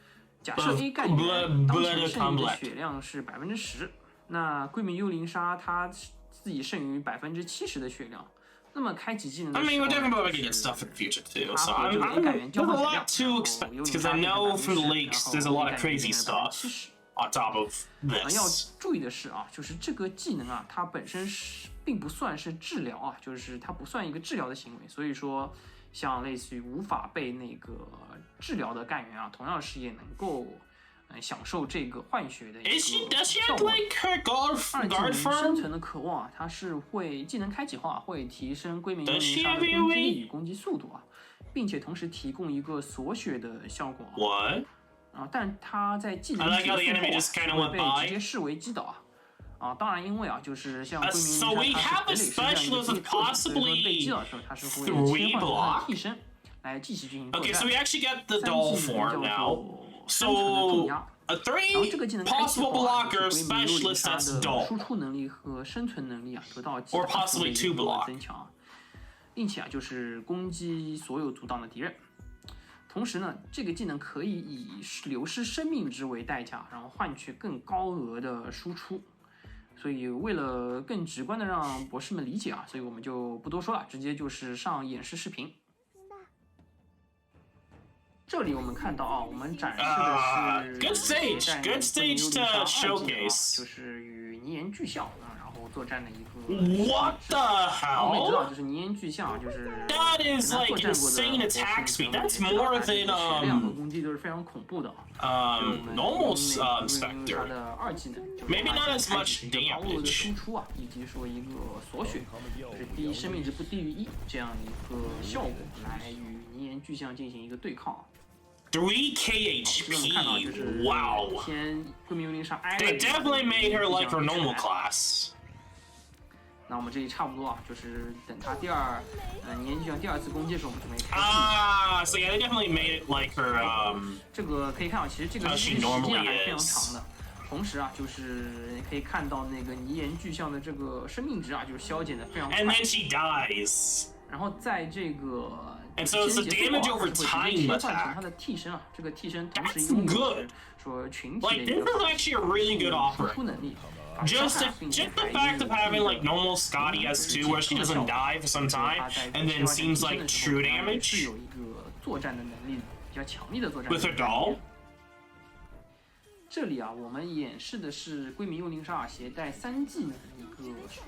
假设 A 干员当前剩余的血量是10%，那龟鸣幽灵鲨它自己剩余70%的血量。那么开启技能的时候， I mean, we're definitely going to get stuff in the future too, so I'm not a lot to expect because I know from the leaks there's a lot of crazy stuff on top of this. 要注意的是啊，就是这个技能啊，它本身并不算是治疗啊，就是它不算一个治疗的行为，所以说像类似于无法被那个治疗的干员啊，同样是也能够享受这个换血的一个效果。二技能生存的渴望啊，它是会技能开启后啊，会提升龟鸣幽灵鲨的攻击力与攻击速度啊，并且同时提供一个锁血的效果。What？ 啊，但它在技能结束后会被直接视为击倒啊。啊，当然，因为啊，就是像龟鸣幽灵鲨它是傀儡师这样一个特质，所以说被击倒的时候，它是会切换它的替身来继续进行作战。Okay, so we actually get the doll form now. So a 3 possible blocker specialist that's doll. 输出能力和生存能力啊，得到or possibly 2 block. 增强，并且啊，就是攻击所有阻挡的敌人。同时呢，这个技能可以以流失生命值为代价，然后换取更高额的输出。所以为了更直观的让博士们理解啊，所以我们就不多说了，直接就是上演示视频。这里我们看到啊，我们展示的是good stage to showcase， 就是与泥岩巨象然后作战的一个。What the hell？ 我们也知道，就是泥岩巨象，就是 That is like insane attack speed. That's more than 血量和攻击都是非常恐怖的。normal Spectre. 它的二技能 Maybe not as much 高额的 damage. 输出啊，以及说一个锁血，就是低生命值不低于1这样一个效果，来与泥岩巨象进行一个对抗。3k HP. Wow. 先龟鸣幽灵鲨 They definitely made her like her normal class. 那我们这里差不多啊，就是等他泥岩巨象第2次攻击的时候，我们准备开启。So yeah, they definitely made it like her. 这个可以看到，其实这个时间还是非常长的。同时啊，就是可以看到那个泥岩巨象的这个生命值啊，就是消减的非常快。And then she dies. 然后在这个 And so it's the damage over time attack. 它的替身啊，这个替身同时拥有说群体的一个 this is actually a really good offer. 输出能力。Just the fact of having like normal Scotty S2 where she doesn't die for some time and then seems like true damage 有一个作战的能力比较强力的作战 with her doll. 这里啊，我们演示的是龟鸣幽灵鲨携带3技能一个说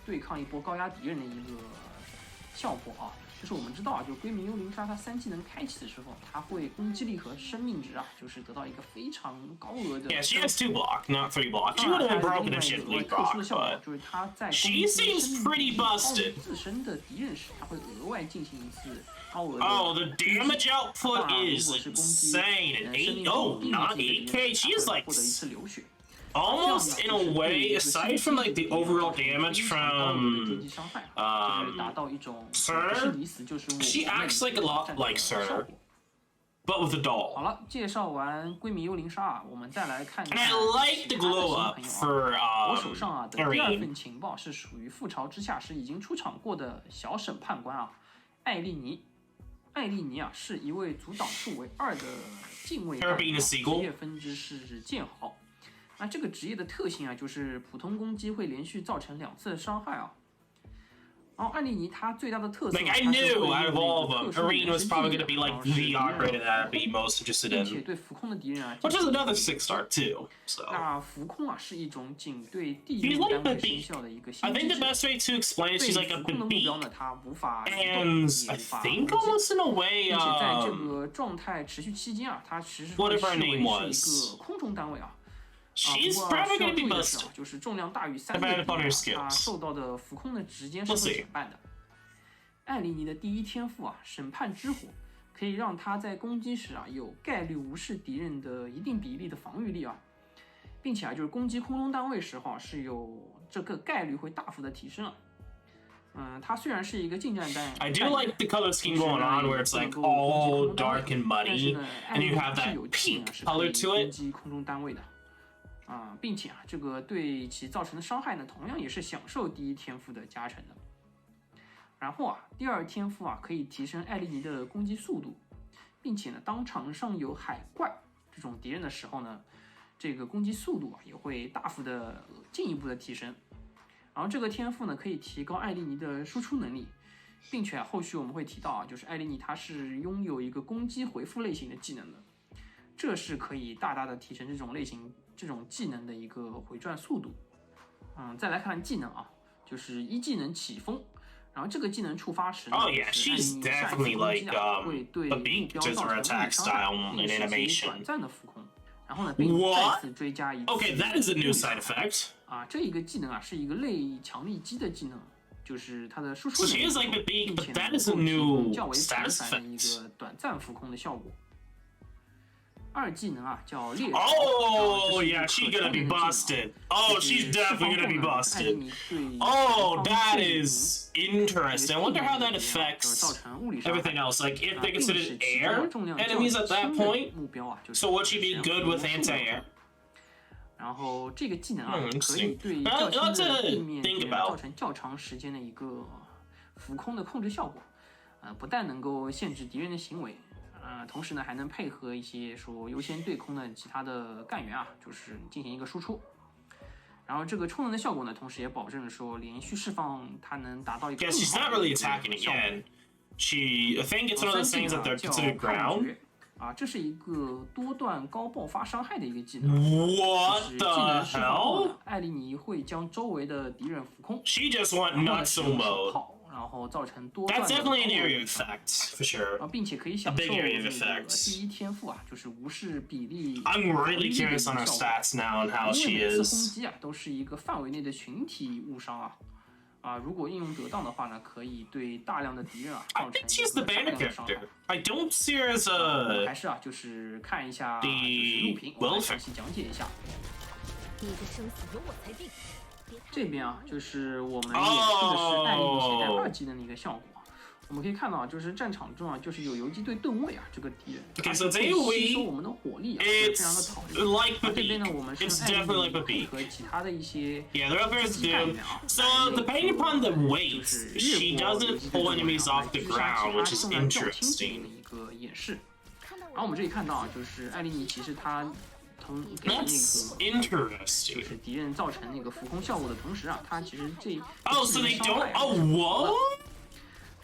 对抗一波高压敌人的一个效果啊。就是我们知道啊，就龟鸣幽灵鲨它3技能开启的时候，它会攻击力和生命值啊，就是得到一个非常高额的。Yeah, she has 2 block, not 3 block. She would have been broken if she had 3 block, but 就是它在 she seems pretty busted. 自身的敌人时，它会额外进行一次高额的。Oh, the damage output is insane. And 8, not 8k. She's like almost in a way, aside from like the overall damage from Cerner, she acts like a lot like Cerner, but with a doll. 好了，介绍完闺蜜幽灵鲨啊，我们再来看看 And I like the glow up for 我手上啊的第二份情报是属于覆巢之下时已经出场过的小审判官啊，艾莉尼。艾莉尼啊是一位阻挡数为2的近卫弹，职业分支是剑豪。那这个职业的特性啊，就是普通攻击会连续造成2次的伤害啊。然后艾莉尼她最大的特色， Like I knew out of all of them, Irene was probably going to be like the operator that I'd be most interested 并且 in. 对浮空的敌人啊， Which is another 6-star too. So 那浮空啊是一种仅对地 she's 域 like 单 the 位 beak. 生效的一个 I 新 think 机 the 制。 best way to explain it, 对 she's like a 浮空的目 beak. 标呢，它无法移动， And 也 I 无法 think 攻击 almost in a way, 并且在这个状态持续期间啊，它其实会 whatever 视 her 为 name 是 was. 一个空中单位啊。 She's 不过 probably 需要 going to 注 be 意的是 busted. 啊，就是重量大于3的 Depending 敌 upon 人 her 啊，它 skills. 受到的浮空的时间是 We'll 会 see. 减半的。艾莉尼的第一天赋啊，审判之火，可以让他在攻击时啊有概率无视敌人的一定比例的防御力啊，并且啊就是攻击空中单位时候啊是有这个概率会大幅的提升啊。它虽然是一个近战单， I do like the color scheme going on where it's like all dark and muddy, and you have that pink color to 攻 it. 击空中单位的。并且啊，这个对其造成的伤害呢，同样也是享受第一天赋的加成的。然后啊，第2天赋啊，可以提升艾莉尼的攻击速度，并且呢，当场上有海怪这种敌人的时候呢，这个攻击速度啊也会大幅的进一步的提升。然后这个天赋呢，可以提高艾莉尼的输出能力，并且后续我们会提到啊，就是艾莉尼她是拥有一个攻击回复类型的技能的，这是可以大大的提升这种类型这种技能的一个回转速度。再来看技能啊，就是1技能起风。然后这个技能触发时呢， Oh yeah, she's definitely like 会对 the 目 beak 标 does 造 her 成 attack 物理伤害， style 并 in 使其 animation. 短暂的浮空。然后呢，并再次追加一次。 Okay, that is a new side effect. 这一个技能啊是一个类强力击的技能，就是它的输出 She 能 is like the 力， beak, 并且 but that 能 is a 够提 new 供较为频 status 繁的一 effect. 个短暂浮空的效果。2技能啊叫猎手。 Oh yeah, she's gonna be busted. Oh, she's definitely gonna be busted. Oh, that is interesting. I wonder how that affects everything else. Like if they considered air enemies at that point, so would she be good with anti-air? 然后这个技能啊，可以对较轻的地面敌人造成较长时间的一个浮空的控制效果。不但能够限制敌人的行为，同时呢还能配合一些说优先对空的其他的干员啊，就是进行一个输出。然后这个充能的效果呢，同时也保证了说连续释放它能达到一个更好的效果。 Yeah, she's not really attacking again. I think it's one of those things that they're considered ground. 这是一个多段高爆发伤害的一个技能。What the hell? 艾莉尼会将周围的敌人浮空。 She just went nuts mode. 然后造成多段 That's definitely an area effect for sure. 并且可以享受这个第一天赋啊，就是无视比例。I'm really curious on her stats now and how she 每次 is. 攻击啊都是一个范围内的群体误伤啊。如果应用得当的话呢，可以对大量的敌人啊 I 造 think 成 she's the 大 banner 量的伤害。 character. I don't see her as 还 a 是就是看一下 the 录屏，我来 welfare. 详细讲解一下。你的生死由我裁定。这边啊，就是我们演示的是艾莉尼携带2技能的一个效果。我们可以看到啊，就是战场中啊，就是有游击队盾卫啊，这个敌人， Okay, so 可以吸收我们的火力啊，非常的 it's 讨厌。 like the 这边呢，我 beak. 们是 It's 艾 definitely 莉 like the 尼配 beak. 合其他的一些 Yeah, the upper is 干 doom. 员啊， So depending upon the weight, she doesn't pull enemies off the ground, which is interesting. 的一个演示。然后我们这里看到啊，就是艾莉尼其实她给那个 That's interesting. 就是敌人造成那个浮空效果的同时啊，它其实这 Oh, so they don't. Oh, what?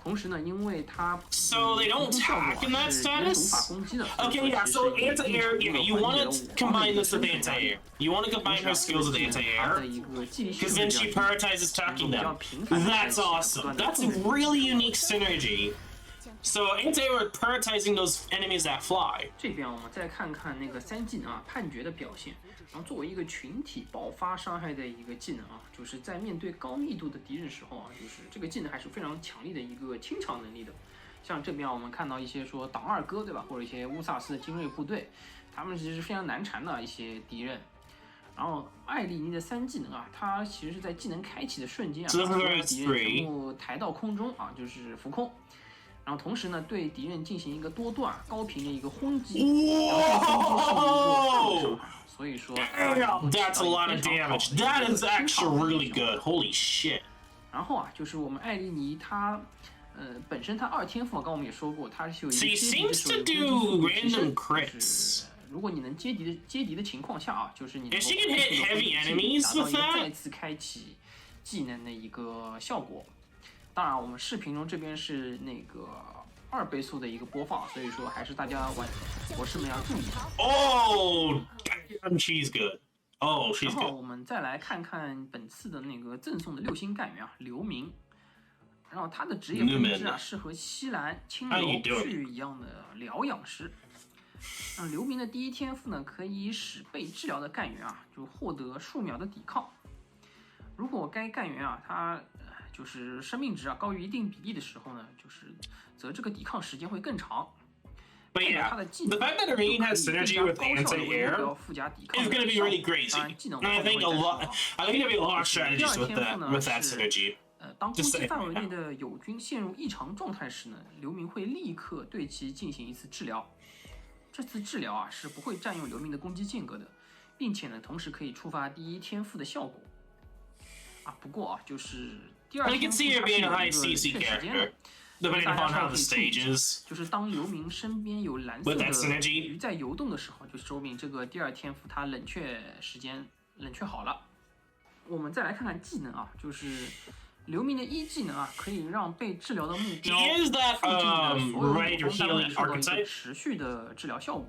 同时呢，因为它 So they don't attack in that 是敌人无法 status? 攻击的。 Okay, yeah, so anti-air, yeah, you want to combine this with anti-air. You want to combine her skills with anti-air, because then she prioritizes attacking them. That's awesome. That's a really unique synergy. So anti-air prioritizing those enemies that fly. 这边我们再看看那个3技能啊，判决的表现。然后作为一个群体爆发伤害的一个技能啊，就是在面对高密度的敌人时候啊，就是这个技能还是非常强力的一个清场能力的。像这边我们看到一些说党2哥对吧，或者一些乌萨斯的精锐部队，他们其实是非常难缠的一些敌人。然后艾丽妮的3技能啊，它其实是在技能开启的瞬间啊，把所有敌人全部抬到空中啊，就是浮空。然后同时呢，对敌人进行一个多段高频的一个轰击，然后这个轰击是一个负伤害，所以说 That's a lot of damage. That is actually really good. Holy shit. 然后啊，就是我们艾丽妮她，本身她2天赋，刚刚我们也说过，她是有一个接敌的时候攻击速度提升，就是如果你能接敌的情况下啊，就是你能够快速的达到一个再次开启技能的一个效果。当然，我们视频中这边是那个2倍速的一个播放，所以说还是大家博士们要注意。Oh, damn, she's good. Oh, she's good. 然后我们再来看看本次的那个赠送的6星干员啊，刘明。然后他的职业分支啊是和西兰青楼去一样的疗养师。刘明的第1天赋呢，可以使被治疗的干员啊就获得数秒的抵抗。如果该干员啊他就是生命值啊高于一定比例的时候呢，则这个抵抗时间会更长。But yeah, the fact that Irene has synergy with anti-air is going to be really crazy. And I think there'll be a lot of strategies with that synergy. 当攻击范围内的友军陷入异常状态时呢，刘明会立刻对其进行一次治疗。这次治疗啊是不会占用刘明的攻击间隔的，并且呢，同时可以触发第1天赋的效果。不过啊，就是第2天赋它是有一个冷却时间的。Depending upon how the stage is. 就是当刘明身边有蓝色的鱼在游动的时候，就说明这个第2天赋它冷却时间冷却好了。我们再来看看技能啊，就是刘明的1技能啊，可以让被治疗的目标附近的所有敌方单位受到一个持续的治疗效果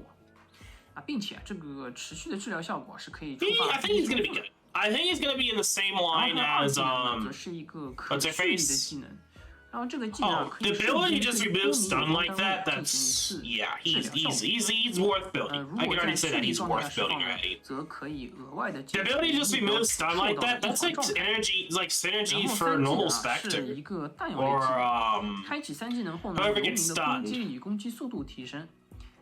并且这个持续的治疗效果是可以触发。I think he's gonna be good. I think he's gonna be in the same line as 则是一个可续力的技能。然后这个技能可以 the ability to just remove stun like that, that's, yeah, he's worth building. I can already say that he's worth building already. 则可以额外的 The ability to just remove stun like that, that's like synergy for normal Spectre. Or, 开启3技能后呢，刘明的攻击力与攻击速度提升。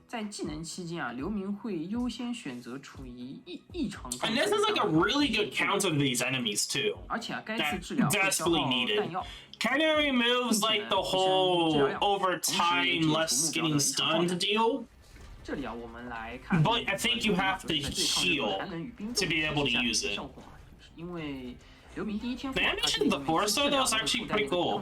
在技能期间啊，刘明会优先选择处于异常状态。And this is like a really good counter to these enemies too. 而且该次治疗会消耗弹药。Kind of removes like the whole over time less getting stunned deal. 这里啊，我们来看。But I think you have to heal to be able to use it. 因为刘明第1天赋 The animation of the force though is actually pretty cool.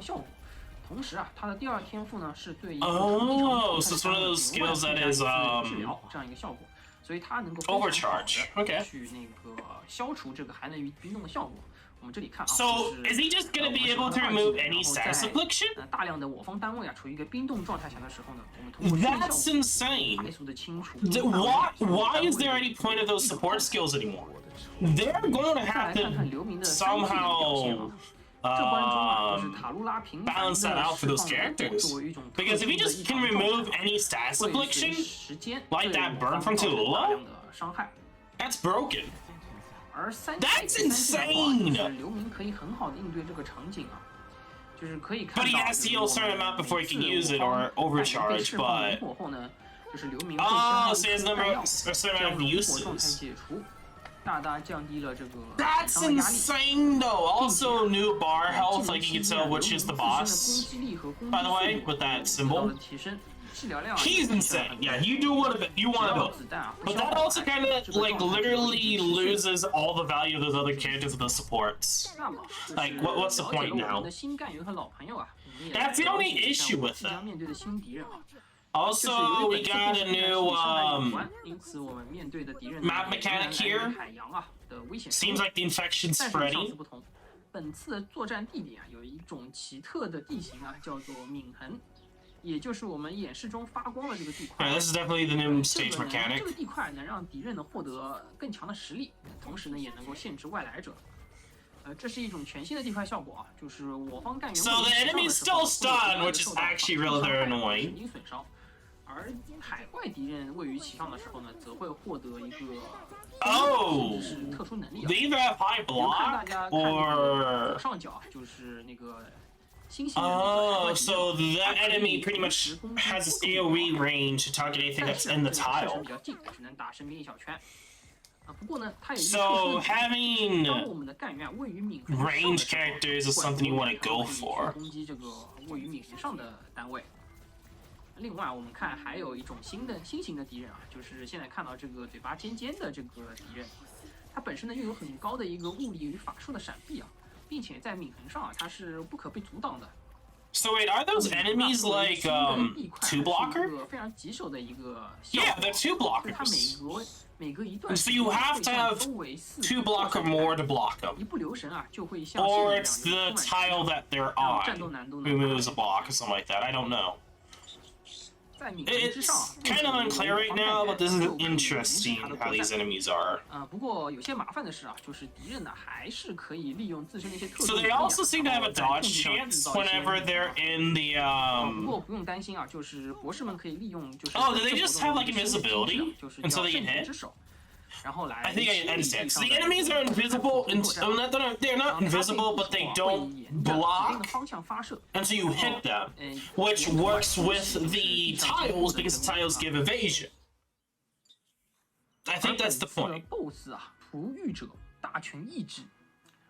同时啊，他的第2天赋呢是对一个 so it's one of those skills that is 治疗这样一个效果，所以它能够 overcharge. Okay. 去那个消除这个寒冷与冰冻的效果。我们这里看啊 So is he just gonna be able to remove any status affliction? 大量的我方单位啊处于一个冰冻状态下的时候呢，我们通过 That's insane. 快速的清除。Why is there any point of those support skills anymore? They're going to have to somehow balance that out for those characters. Because if he just can remove any status affliction, like that burn from Tallulah, that's broken. That's insane! But he has to heal a certain amount before he can use it or overcharge, but... Oh, so he has a certain amount of uses. That's insane though! Also new bar health, like you can tell which is the boss, by the way, with that symbol. He's insane. Yeah, you want to build. But that also kind of like literally loses all the value of those other characters and the supports. Like, what's the point now? That's the only issue with it. Also, we got a new map mechanic here. Seems like the infection's spreading. 本次的作战地点啊，有一种奇特的地形啊，叫做泯痕，也就是我们演示中发光的这个地块。This is definitely the new stage mechanic. 这个地块能让敌人呢获得更强的实力，同时呢也能够限制外来者。这是一种全新的地块效果啊，就是我方干员 So the enemy's still stunned, which is actually rather annoying. 损伤，而海怪敌人位于其上的时候呢，则会获得一个 特殊能力。They either have high block or 左上角就是那个星星。So that enemy pretty much has its AoE range to target anything that's in the tile. 比较近，只能打身边一小圈。不过呢，它有一个 So having 当我们的干员啊位于闵衡上的时 range 候 characters is something you want to go 可以去 for. 攻击这个位于闵衡上的单位。另外，我们看还有一种新型的敌人啊，就是现在看到这个嘴巴尖尖的这个敌人，它本身呢拥有很高的一个物理与法术的闪避啊，并且在闵衡上啊它是不可被阻挡的。So wait, are those enemies like 2 blocker? 非常棘手的一个 Yeah, they're 2 blockers. 它每隔一段 So you have to have 2 block or more to block them. 一不留神啊，就会像 Or it's the tile that they're on 战斗难度 who moves a block or something like that. I don't know. 在闵衡之上 It's kind of unclear right now, but this is interesting how these enemies are. 不过有些麻烦的是啊，就是敌人呢还是可以利用自身的一些特殊 So they also seem to have a dodge chance whenever they're in the 不过不用担心啊，就是博士们可以利用就是 Oh, do they just have like invisibility 就是 until they 叫 get 圣 hit? 之手，然后来 I think I understand. So the enemies are invisible, and they're not invisible, but they don't block 方向发射 until you hit them, which works with the tiles because the tiles give evasion. I think that's the point. BOSS 啊，璞玉者大权意志，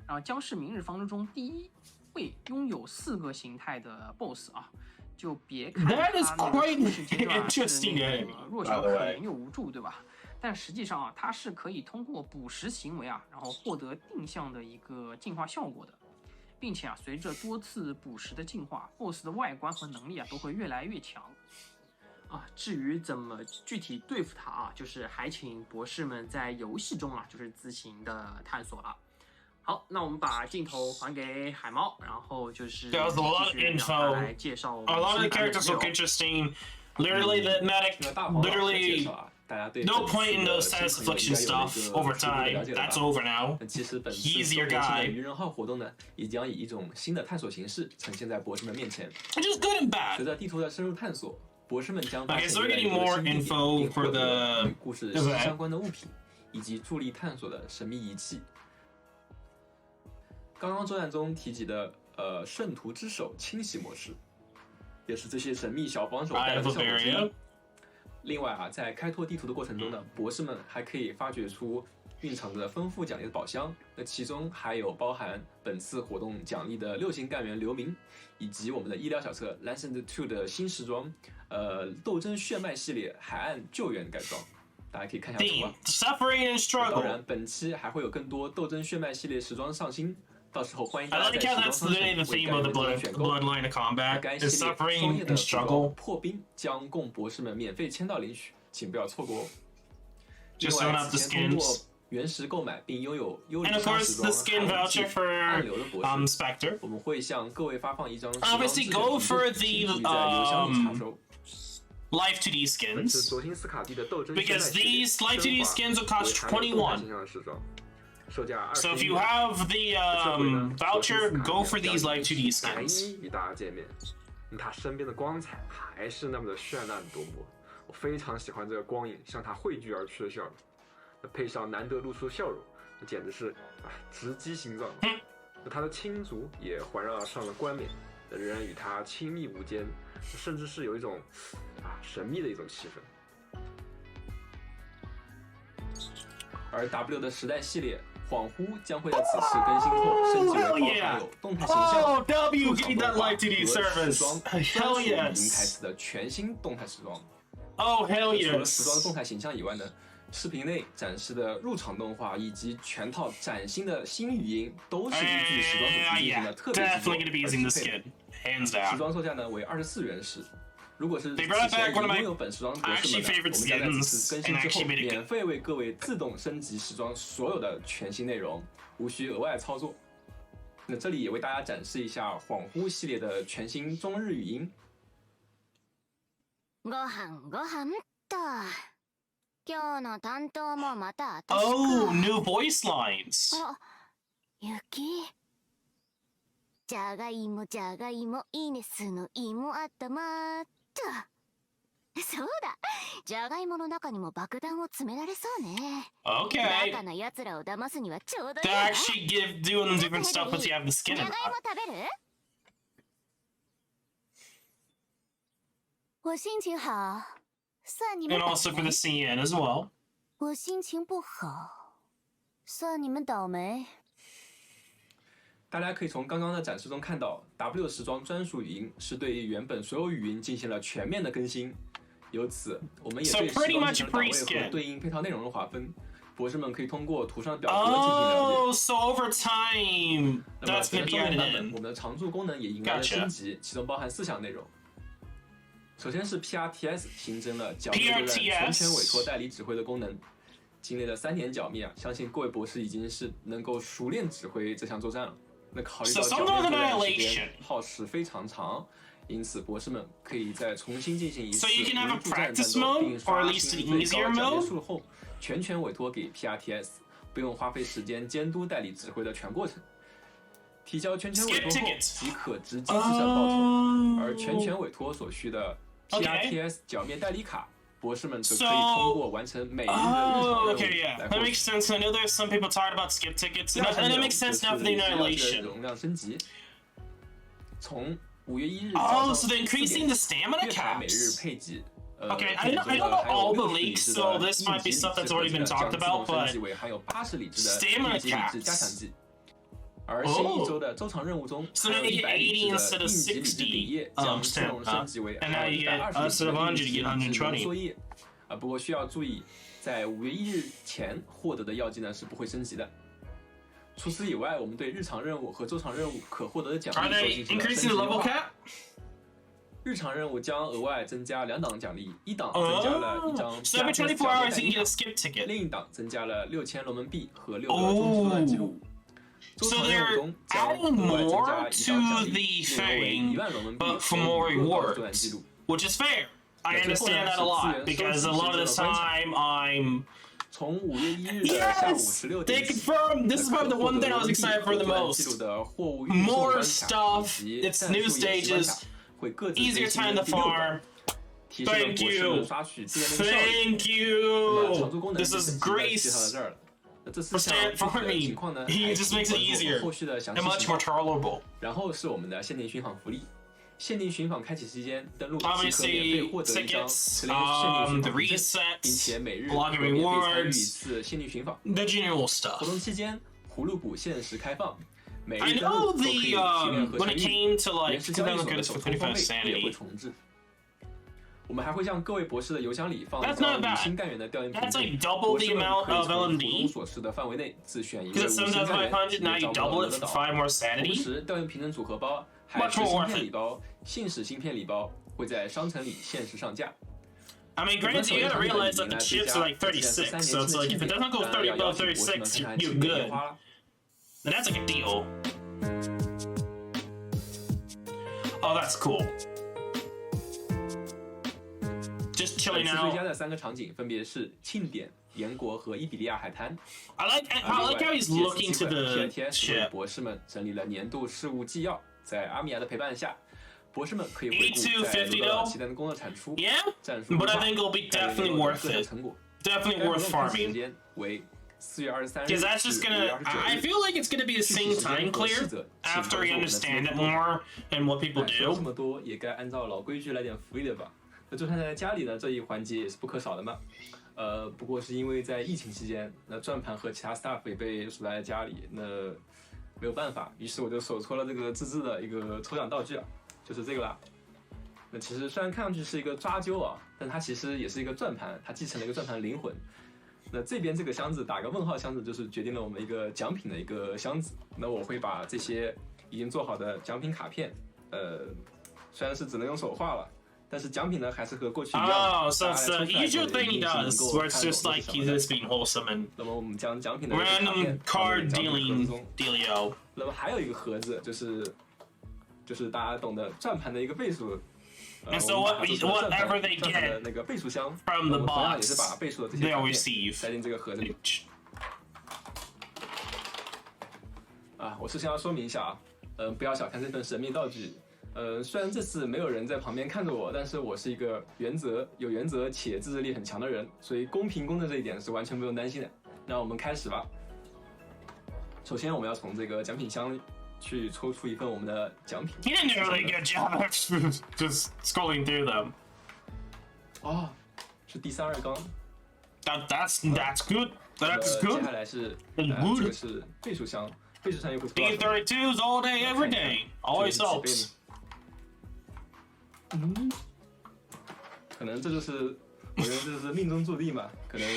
然后将是明日方舟中第一位拥有4个形态的 BOSS 啊。就别看 That is 他 quite 那个初始阶段 interesting 是那 enemy, 个弱 by 小 the 可 way. 怜又无助，对吧？但实际上啊，它是可以通过捕食行为啊，然后获得定向的一个进化效果的，并且啊，随着多次捕食的进化 ，BOSS 的外观和能力啊都会越来越强。啊，至于怎么具体对付它啊，就是还请博士们在游戏中啊，就是自行的探索了。好，那我们把镜头还给海猫，然后就是继 That was a lot of 续让 info. 他来介绍我 A 们 lot of the 新版本 characters 内 look 容 interesting. Literally, the medic, 大黄老师的介 literally 绍啊，大家对 no 本 point in 次 those 的 status 新朋友 affliction 应该有 stuff 一个 over 初步的 time. 了解了 That's 吧 over now. 那其实本次 He's 周 your 年庆的 guy. 愚人号活动呢，也将以一种新的探索形式呈现在博士们面前。 Which is good and 随 bad. 着地图的深入探索，博士们将发 Okay, 现 so we're 越来 getting 越多 more 新地点， info 并 for 获得 the 与故事 event. 相关的物品，以及助力探索的神秘仪器。刚刚作战中提及的圣徒之手清洗模式，也是这些神秘小帮手带来的效果之一。另外啊，在开拓地图的过程中呢，博士们还可以发掘出蕴藏着丰富奖励的宝箱，那其中还有包含本次活动奖励的6星干员刘明，以及我们的医疗小车 Lesson 2的新时装，斗争血脉系列海岸救援改装，大家可以看一下图啊。 Suffering and 当 struggle. 然，本期还会有更多斗争血脉系列时装上新，到时候欢迎大 I 家 like 在 how 时 that's 装商 literally the 城为 theme 干 of 员 the 进行选购。 bloodline of combat 该 is 系列专 suffering 业的 and 服装 struggle. 破冰将供博士们免费签到领取，请不要错过哦。 Just 另 own 外， up the 此前通过 skins. 原石购买并拥有优 And 丽 of 沙 course, 时 the 装 skin 海岸 voucher 记 for 暗流的博士， Spectre. 我们会向各位发放一张时装 Obviously, 质检 go 凭 for 证， the 请注意在邮箱里查收。 Life 2D 本次 skins. 卓辛斯卡蒂的斗争血脉 Because 系列 these Life 2D 升华 skins will cost 21. 形象的时装，售价 So if 21 you have the voucher, go for these Life 2D 男 skins. 一与大家见面，他身边的光彩还是那么的绚烂夺目，我非常喜欢这个光影向他汇聚而去的笑容，那配上难得露出的笑容，那简直是直击心脏。那他的亲族也环绕上了冠冕，仍然与他亲密无间，甚至是有一种神秘的一种气氛。而 W 的时代系列恍惚将会在此次更新后升级为包含有动态形象、 Oh, W 入 getting 场 that 动画 Life 2D 和时 service. 装 Hell 专属语音台 yes. 词的全新动态时装。 Oh, hell 除了时装的 yes. 动态形象以外呢，视频内展示的入场动画以及全套崭新的新语音，都是依据时装主题进行 Yeah, 的特别制 definitely 作 gonna be 而 using the 适配的。 skin. Hands 时 down. 装售价呢为24元时。如果是 They 之 brought 前 back one of my 已拥有本时装博士 actually 们的，我 favorite 们将在此 skins 次更 and 新 actually 之后 made it 免费为各位自动升级时装所有的全新内容，无需额外操作。那这里也为大家展示一下恍惚系列的全新中日语音。ご飯ご飯っと。今日の担当もまた私か。 Oh, new voice lines. 雪。じゃがいもじゃがいもイネスの芋頭っと。そうだ。じゃがいもの中にも爆弾を詰められそうね。 Okay. バカな奴らを騙すにはちょうどいい They're わ。 actually doing different stuff once you have the skin じゃ in が it. いも食べる？我心情好，算你们 And also for the CN as well. 我心情不好，算你们倒霉。大家可以从刚刚的展示中看到 ，W 时装专属语音是对于原本所有语音进行了全面的更新。由此，我们也对时装进行了档位和对应配套内容的划分。博士们可以通过图上的表格进行了解。Oh, so over time, that's going to be added in. 我们的常驻功能也迎来了升级，其中包含4项内容。首先是 PRTS 新增了角灭作战全权委托代理指挥的功能。经历了3年剿灭啊，相信各位博士已经是能够熟练指挥这项作战了。那考虑到剿灭作战时间耗时非常长，因此博士们可以再重新进行一次无助战战斗，并刷新最高剿灭数后，全权委托给 PRTS， 不用花费时间监督代理指挥的全过程。提交全权委托后即可直接计算报酬，而全权委托所需的 PRTS 剿灭代理卡。博士们则可以通过完成每日的日常任务 okay, yeah, that makes sense. I know there's some people tired about skip tickets, and it makes sense now for the annihilation. 容量升级，从5月1日 Oh, so they're increasing the stamina 每日 caps. 配给。Okay, I don't know all the leaks, so this might be stuff that's already been talked about, but stamina caps. 而新一周的周长任务中， So now you get 80 instead of 60 stamina, and now you get instead of 100, you get 120. 不过需要注意，在5月1日前获得的药剂呢是不会升级的。除此以外，我们对日常任务和周长任务可获得的奖励都进行了升级优化。日常任务将额外增加2档奖励，一档增加了1张 So every 24 hours you get a skip ticket. 另一档增加了6000罗门币和6个中途作战记录。So they're adding more to the thing, but for more rewards, which is fair. I understand that a lot, because a lot of the time I'm... Yes! They confirmed! This is probably the one thing I was excited for the most. More stuff, it's new stages, easier time to farm. Thank you! Thank you! This is grace! For farming, he just makes it easier and much more tolerable. 然后是我们的限定寻访福利。限定寻访开启期间登录即可免费获得1张此类限定寻访证，并且每日可免费参与1次限定寻访。The general stuff. 活动期间，葫芦谷限时开放，每 I 日登录 know 都可以 the 提炼合 when 成 it 玉 came 米， to like 原始交易所的 25 手 credits 冲 for 方 25 位也会 sanity. 重置。我们还会向各位博士的邮箱里放一 That's 张 not 无 bad. 心干员的调研凭 That's 证， like double 博 the 士们 amount 可以 of 从普通 LMD. 所示的范围内自选一 Because 位 it's 无心干员， 7,500, now 以 you 找到 double 我 it 的 for 岛。 5 more 同 sanity. 时，调研凭证组合包、海 Much 事 more 芯 worth 片 it. 礼包、信使芯片礼包会在商城里限时上架。 I mean, granted, you gotta realize that the chips are like 36, so it's like if it doesn't go 30 above 36, you're good. And that's a good deal. Oh, that's cool. Just 本 chilling 次追 out. 加的3个场景分别是庆典、岩国和伊比利亚海滩。 I like how he's looking to the PRTS 为 ship. 博士们整理了年度事务纪要，在阿米娅的陪伴下，博士们可以回顾8250在罗德岛期间的工作产出、 Yeah, 战术 but I 规划 think it'll be 还有 definitely 联络 worth 各项 it. 成果。 Definitely 该活 worth 动开始时 farming. 间为4月23日 Because that's 至 just 5 gonna. 月 I 29日。 feel like it's gonna be the same time clear after we understand it more and what people 说这 do. 么多，也该按照老规矩来点福利了吧？那就算在家里呢，这一环节也是不可少的嘛。不过是因为在疫情期间，那转盘和其他 staff 也被锁在家里，那没有办法，于是我就手抽了这个自制的一个抽奖道具啊，就是这个啦。那其实虽然看上去是一个抓阄啊，但它其实也是一个转盘，它继承了一个转盘的灵魂。那这边这个箱子打个问号箱子，就是决定了我们一个奖品的一个箱子。那我会把这些已经做好的奖品卡片，虽然是只能用手画了。但是奖品呢，还是和过去一样。Oh, so it's the usual thing he does, where it's just like he's just being wholesome and 那么我们将奖品的 random card dealing 中。 dealio. 那么还有一个盒子，就是大家懂的转盘的一个倍数。And so whatever they 转盘的 get 那个倍数箱 from the 我们同样也是 box, 把倍数的这些 they'll 卡片 receive. 塞进这个盒子里。啊，我事先要说明一下啊，不要小看这份神秘道具。虽然这次没有人在旁边看着我，但是我是一个有原则且自制力很强的人，所以公平公正这一点是完全不用担心的。那我们开始吧。首先，我们要从这个奖品箱去抽出一份我们的奖品。 He didn't do a really good job just scrolling through them. 哦，是第32缸。That's good. That's 接 good. 下来是 That's 这 good. 个是倍数箱，倍数箱又会抽到什么 B32s all day, every day. Always 这个是几倍 helps. 呢？可能这就是我觉得这就是命中注定吧。可能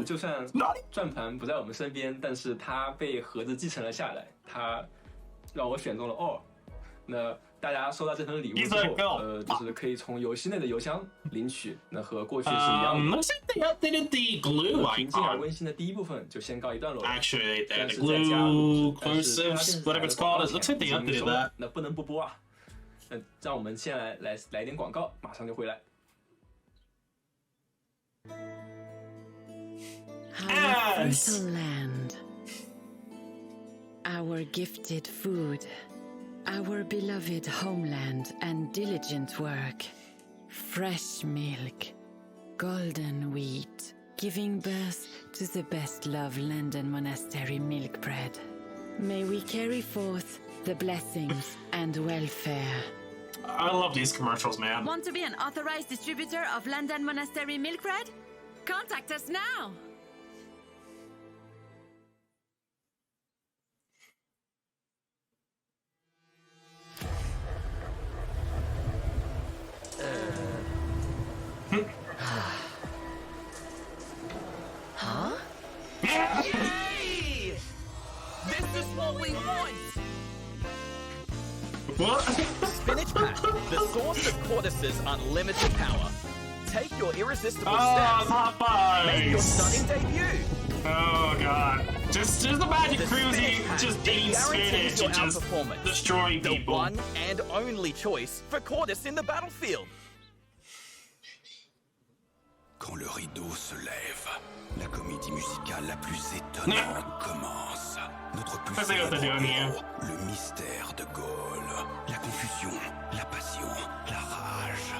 就算转盘不在我们身边，但是它被盒子继承了下来，它让我选中了2。那大家收到这份礼物之后，就是可以从游戏内的邮箱领取，那和过去是一样的。Looks like they updated the glue 平静而 icon. 温馨的第一部分就先告一段落了。 Actually, 但 the 是在加 glue 但是它 inclusives, whatever it's 电视台的广 called, 告 it looks like 钱 they 已经 updated 收了 that. 那不能不播啊。那让我们先来点广告，马上就回来。Our fertile land, our gifted food, our beloved homeland and diligent work, fresh milk, golden wheat, giving birth to the best loved London monastery milk bread. May we carry forth the blessings and welfare. I love these commercials, man. Want to be an authorized distributor of London monastery milk bread? Contact us now! Huh? Yay! This is what we want! What? Spinach Pack, the source of Cortus's unlimited power. Take your irresistible Oh, steps. Make your Popeyes! stunning debut. Oh god. Just the magic The cruisy, Spinach Pack just that eating guarantees spinach your and just outperformance. destroying The people. one and only choice for Cortus in the battlefield. Quand le rideau se lève, la comédie musicale la plus étonnante commence. Notre plus That's what célèbre they're doing here. héros, le mystère de Gaulle, la confusion, la passion, la rage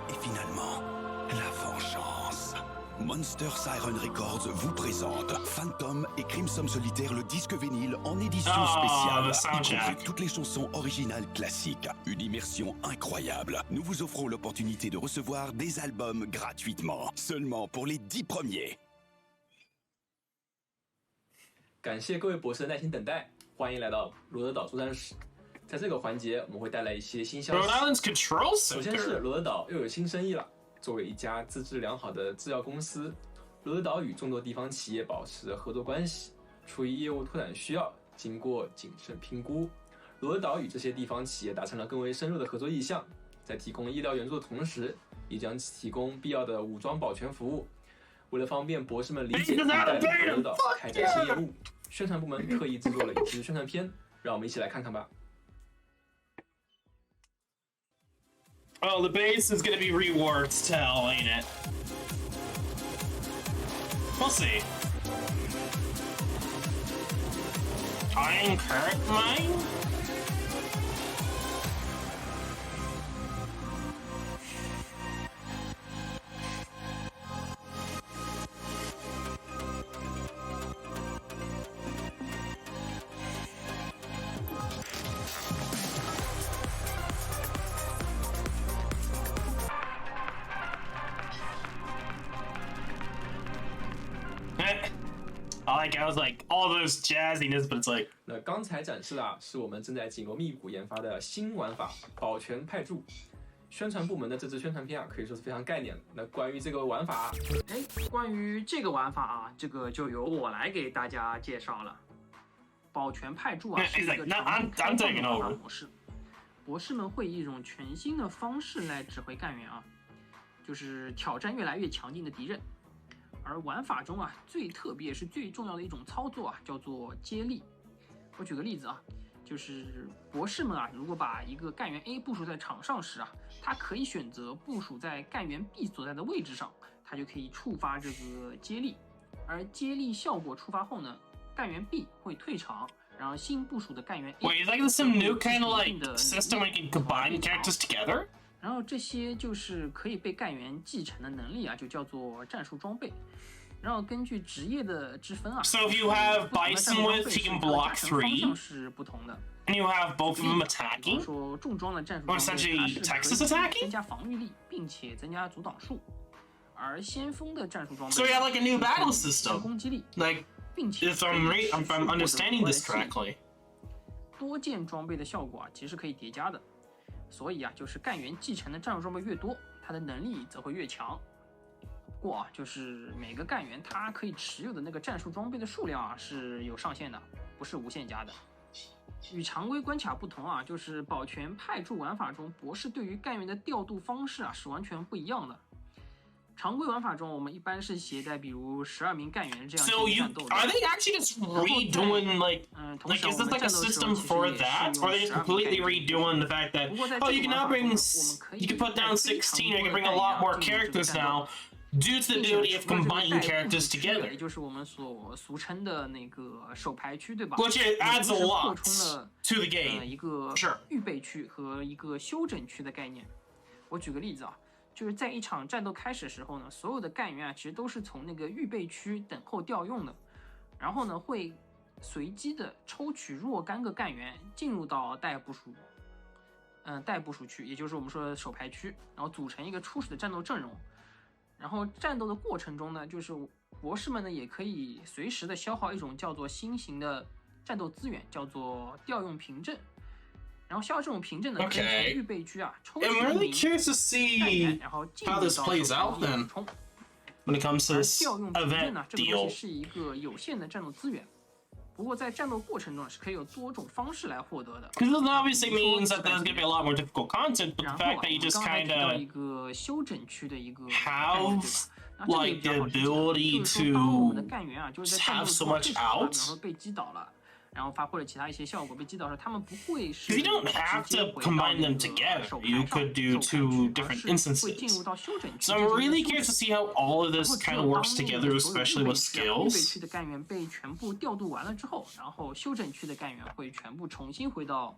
et finalement la vengeance. Monster Siren Records vous présente Phantom et Crimson Solitaire, le disque vinyle en édition Oh, spéciale, the y soundtrack. compris toutes les chansons originales classiques. Une immersion incroyable. Nous vous offrons l'opportunité de recevoir des albums gratuitement, seulement pour les 10 premiers. 感谢各位博士的耐心等待，欢迎来到罗德岛作战室。在这个环节，我们会带来一些新消 Rhode 息。 Island's control 首先是 center. 罗德岛又有新生意了。作为一家资质良好的制药公司，罗德岛与众多地方企业保持合作关系。出于业务拓展需要，经过谨慎评估，罗德岛与这些地方企业达成了更为深入的合作意向。在提供医疗援助的同时，也将提供必要的武装保全服务。为了方便博士们理解，带领罗德岛开展新业务，宣传部门特意制作了一支宣传片，让我们一起来看看吧。Oh, the base is gonna be reworked to hell, ain't it? We'll see. Iron Current Mine? I was like, all those jazziness, but it's like... 那刚才展示的是我们正在紧锣密鼓研发的新玩法——保全派驻。宣传部门的这支宣传片可以说是非常概念的。那关于这个玩法，关于这个玩法这个就由我来给大家介绍了。保全派驻是一个全面开放的玩法模式，博士们会以一种全新的方式来指挥干员就是挑战越来越强劲的敌人。而玩法中最特别是最重要的一种操作叫做接力。我举个例子就是博士们如果把一个干员 A 部署在场上时他可以选择部署在干员 B 所在的位置上，他就可以触发这个接力。而接力效果触发后呢，干员 B 会退场，然后新部署的干员 A Wait, is like this some new kind of like system where you can combine characters together? 然后这些就是可以被干员继承的能力就叫做战术装备。然后根据职业的之分So if you have Bison with, he can block 3. 是不同的。And you have both of them 比 attacking? 方说重装的战术 Or 装备 essentially 它是 Texas 可以 attacking? 增加防御力，并且增加阻挡数。而先锋的战术装备 So yeah, like a new battle 提升 system. 攻击力， Like, 并且 if I'm understanding this correctly. 多件装备的效果其实可以叠加的，所以就是干员继承的战术装备越多，他的能力则会越强。不过就是每个干员他可以持有的那个战术装备的数量是有上限的，不是无限加的。与常规关卡不同就是保全派驻玩法中，博士对于干员的调度方式是完全不一样的。常规玩法中，我们一般是携带比如12名干员这样进行战斗的。Are they actually just redoing like is this like a system for that? Or are they just completely redoing the fact that you can now you can put down 16, you can bring a lot more characters now due to the ability of combining characters together. 也就是我们所俗称的那个手牌区，对吧？ Which it adds a lot 扩充了 to the game. 一个预备区和一个休整区的概念。我举个例子就是在一场战斗开始的时候呢，所有的干员其实都是从那个预备区等候调用的，然后呢会随机的抽取若干个干员进入到待部署区，也就是我们说的手牌区，然后组成一个初始的战斗阵容。然后战斗的过程中呢，就是博士们呢也可以随时的消耗一种叫做新型的战斗资源，叫做调用凭证。然后消耗这种凭证呢，可以从预备区抽取一名干员，然后进入到手牌区补充。When it comes to this 调用凭证 event 这个东西是一个有限的战斗资源，不过在战斗过程中是可以有多种方式来获得的。Because this obviously means that there's going to be a lot more difficult content, but the fact that you just kind of 一个休整区的一个 have like the ability to have so much out. 比方说被击倒了。然后发挥了其他一些效果，被击倒时，他们不会是 You don't have to combine them together. You could do 2 different instances. So I'm really curious to see how all of this kind of works together, especially with 预备 skills. 区的干员被全部调度完了之后，然后休整区的干员会全部重新回到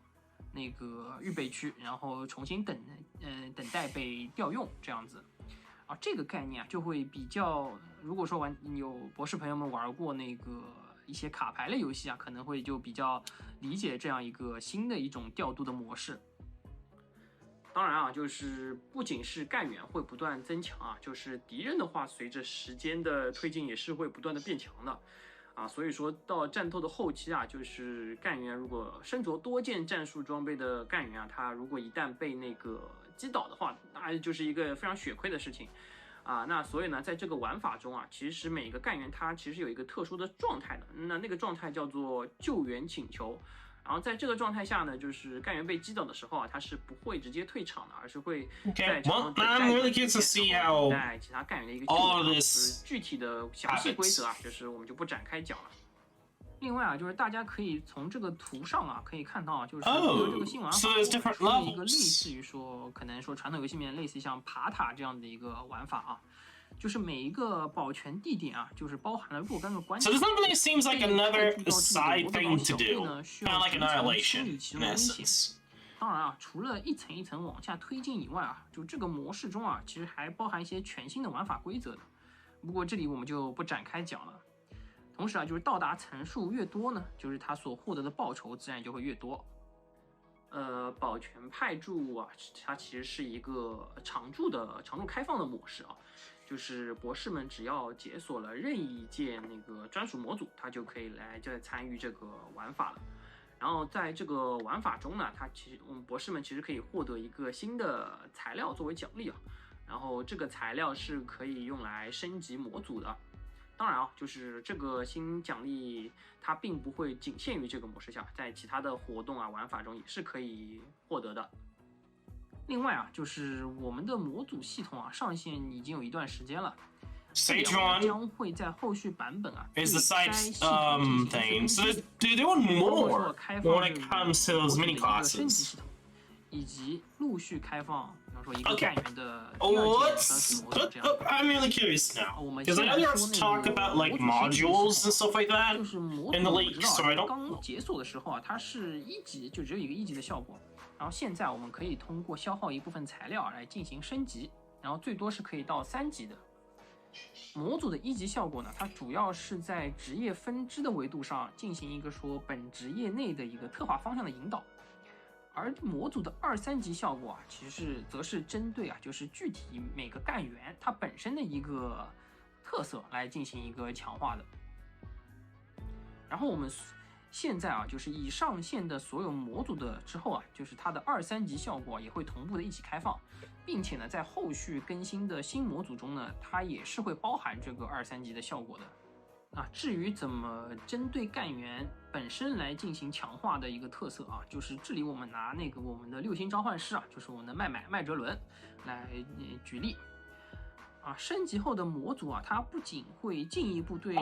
那个预备区，然后重新等待被调用这样子。这个概念就会比较，如果说有博士朋友们玩过那个一些卡牌类游戏可能会就比较理解这样一个新的一种调度的模式。当然就是不仅是干员会不断增强就是敌人的话，随着时间的推进也是会不断的变强的所以说到战斗的后期就是干员如果身着多件战术装备的干员他如果一旦被那个击倒的话，那就是一个非常血亏的事情那所以呢，在这个玩法中其实每个干员他其实有一个特殊的状态的，那个状态叫做救援请求。然后在这个状态下呢，就是干员被击倒的时候他是不会直接退场的，而是会在场上等待其他干员的一个救援。具体的详细规则就是我们就不展开讲了。另外就是大家可以从这个图上可以看到就是这个新玩法是一个类似于说可能说传统游戏里面类似于像爬塔这样的一个玩法就是每一个保全地点就是包含了若干个关卡。So this definitely seems like another side thing to do, kind of like annihilation in essence. 当然除了一层一层往下推进以外就这个模式中其实还包含一些全新的玩法规则的，不过这里我们就不展开讲了。同时就是到达层数越多呢，就是他所获得的报酬自然就会越多。保全派驻它其实是一个常驻开放的模式就是博士们只要解锁了任意一件那个专属模组，他就可以来参与这个玩法了。然后在这个玩法中呢，我们博士们其实可以获得一个新的材料作为奖励然后这个材料是可以用来升级模组的。当然就是这个新奖励它并不会仅限于这个模式下，在其他的活动玩法中也是可以获得的。另外就是我们的模组系统上线已经有一段时间了，将会在后续版本is the site thing. So they're doing more when it comes to those mini classes. 以及陆续开放，比方说一个干员的第二阶专属模组这样。I'm really curious now because I know there's talk about like modules and stuff like that in the leaks, so I don't. 刚解锁的时候它是1级，就只有一个1级的效果。然后现在我们可以通过消耗一部分材料来进行升级，然后最多是可以到3级的。模组的1级效果呢，它主要是在职业分支的维度上进行一个说本职业内的一个特化方向的引导。而模组的2、3级效果啊，其实则是针对啊，就是具体每个干员它本身的一个特色来进行一个强化的。然后我们现在啊，就是已上线的所有模组的之后啊，就是它的2、3级效果也会同步的一起开放，并且呢，在后续更新的新模组中呢，它也是会包含这个2、3级的效果的。至于怎么针对干员本身来进行强化的一个特色啊，就是这里我们拿那个我们的6星召唤师啊，就是我们的麦哲伦来举例。升级后的模组啊，它不仅会进一步对 so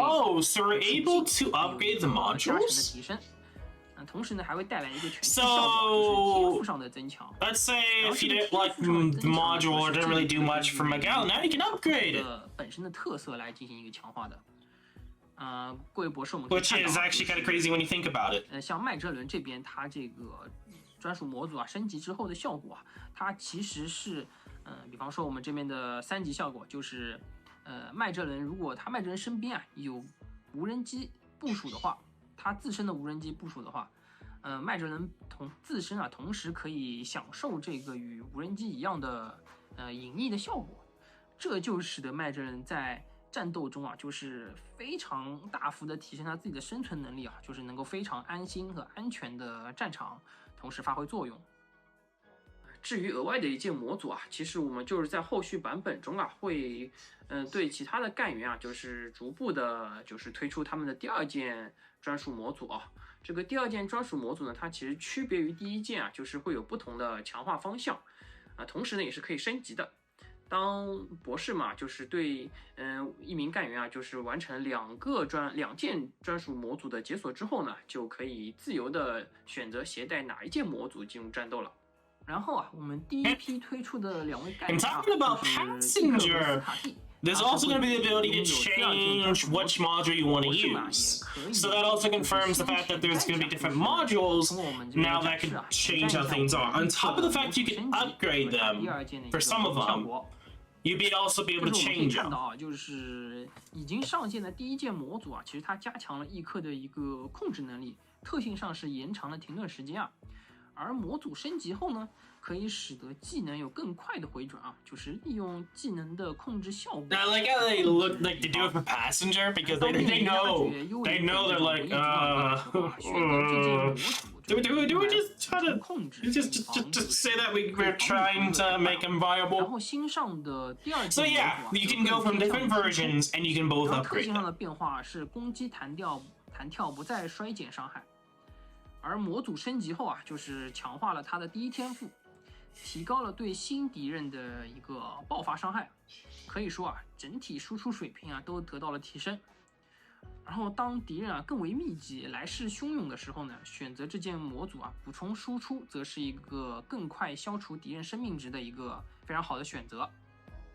we're able to upgrade the modules? 提升，同时呢还会带来一个全新效果，就是天赋上的增强。 Let's say if you didn't like the module or didn't really do much for Miguel, now you can upgrade it. 本身的特色来进行一个强化的。各位博士，我们 Which is actually kind of crazy when you think about it. 像麦哲伦这边，它这个专属模组啊升级之后的效果啊，它其实是比方说我们这边的3级效果，就是麦哲伦如果他麦哲伦身边啊有无人机部署的话，他自身的无人机部署的话，麦哲伦自身啊同时可以享受这个与无人机一样的隐匿的效果，这就使得麦哲伦在战斗中啊，就是非常大幅的提升他自己的生存能力啊，就是能够非常安心和安全的战场同时发挥作用。至于额外的一件模组啊，其实我们就是在后续版本中啊，会对其他的干员啊，就是逐步的，就是推出他们的第2件专属模组啊。这个第2件专属模组呢，它其实区别于第1件啊，就是会有不同的强化方向啊，同时呢也是可以升级的。当博士嘛，就是对一名干员啊，就是完成2件专属模组的解锁之后呢，就可以自由的选择携带哪一件模组进入战斗了。然后啊，我们第一批推出的2位干员啊， talking about passenger, there's also going to be the ability to change which module you want to use. So that also confirms the fact that there's going to be different modules now that can change how things are. On top of the fact you can upgrade them for some of them, you'd also be able to change them. 就是已经上线的第1件模组啊，其实它加强了异客的一个控制能力，特性上是延长了停顿时间啊。而模组升级后呢，可以使得技能有更快的回转啊，就是利用技能的控制效果。I like how they look like they do it for passenger because they know they're like do we just try to just say that we're trying to make them viable? 然后新上的第2件 So yeah, you can go from different versions and you can both upgrade. 特性上的变化是攻击弹跳不再衰减伤害。而模组升级后啊，就是强化了他的第1天赋，提高了对新敌人的一个爆发伤害，可以说啊，整体输出水平啊都得到了提升。然后当敌人啊更为密集、来势汹涌的时候呢，选择这件模组啊补充输出，则是一个更快消除敌人生命值的一个非常好的选择。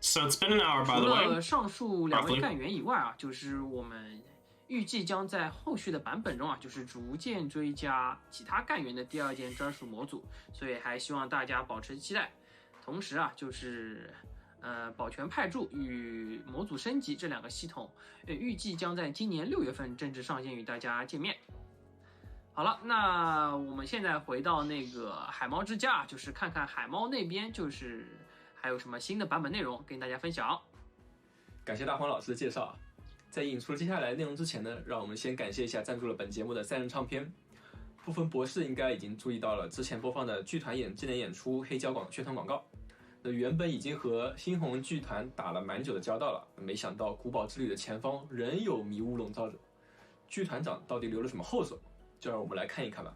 So it's been an hour, by the way. 除了上述2位干员以外啊，就是我们预计将在后续的版本中啊，就是逐渐追加其他干员的第2件专属模组，所以还希望大家保持期待。同时啊，就是保全派驻与模组升级这2个系统，预计将在今年6月份正式上线与大家见面。好了，那我们现在回到那个海猫之家，就是看看海猫那边就是还有什么新的版本内容跟大家分享。感谢大黄老师的介绍。在引出接下来内容之前呢，让我们先感谢一下赞助了本节目的3人唱片。部分博士应该已经注意到了之前播放的剧团纪念演出黑胶宣传广告。那原本已经和猩红剧团打了蛮久的交道了，没想到古堡之旅的前方仍有迷雾笼罩着，剧团长到底留了什么后手？就让我们来看一看吧。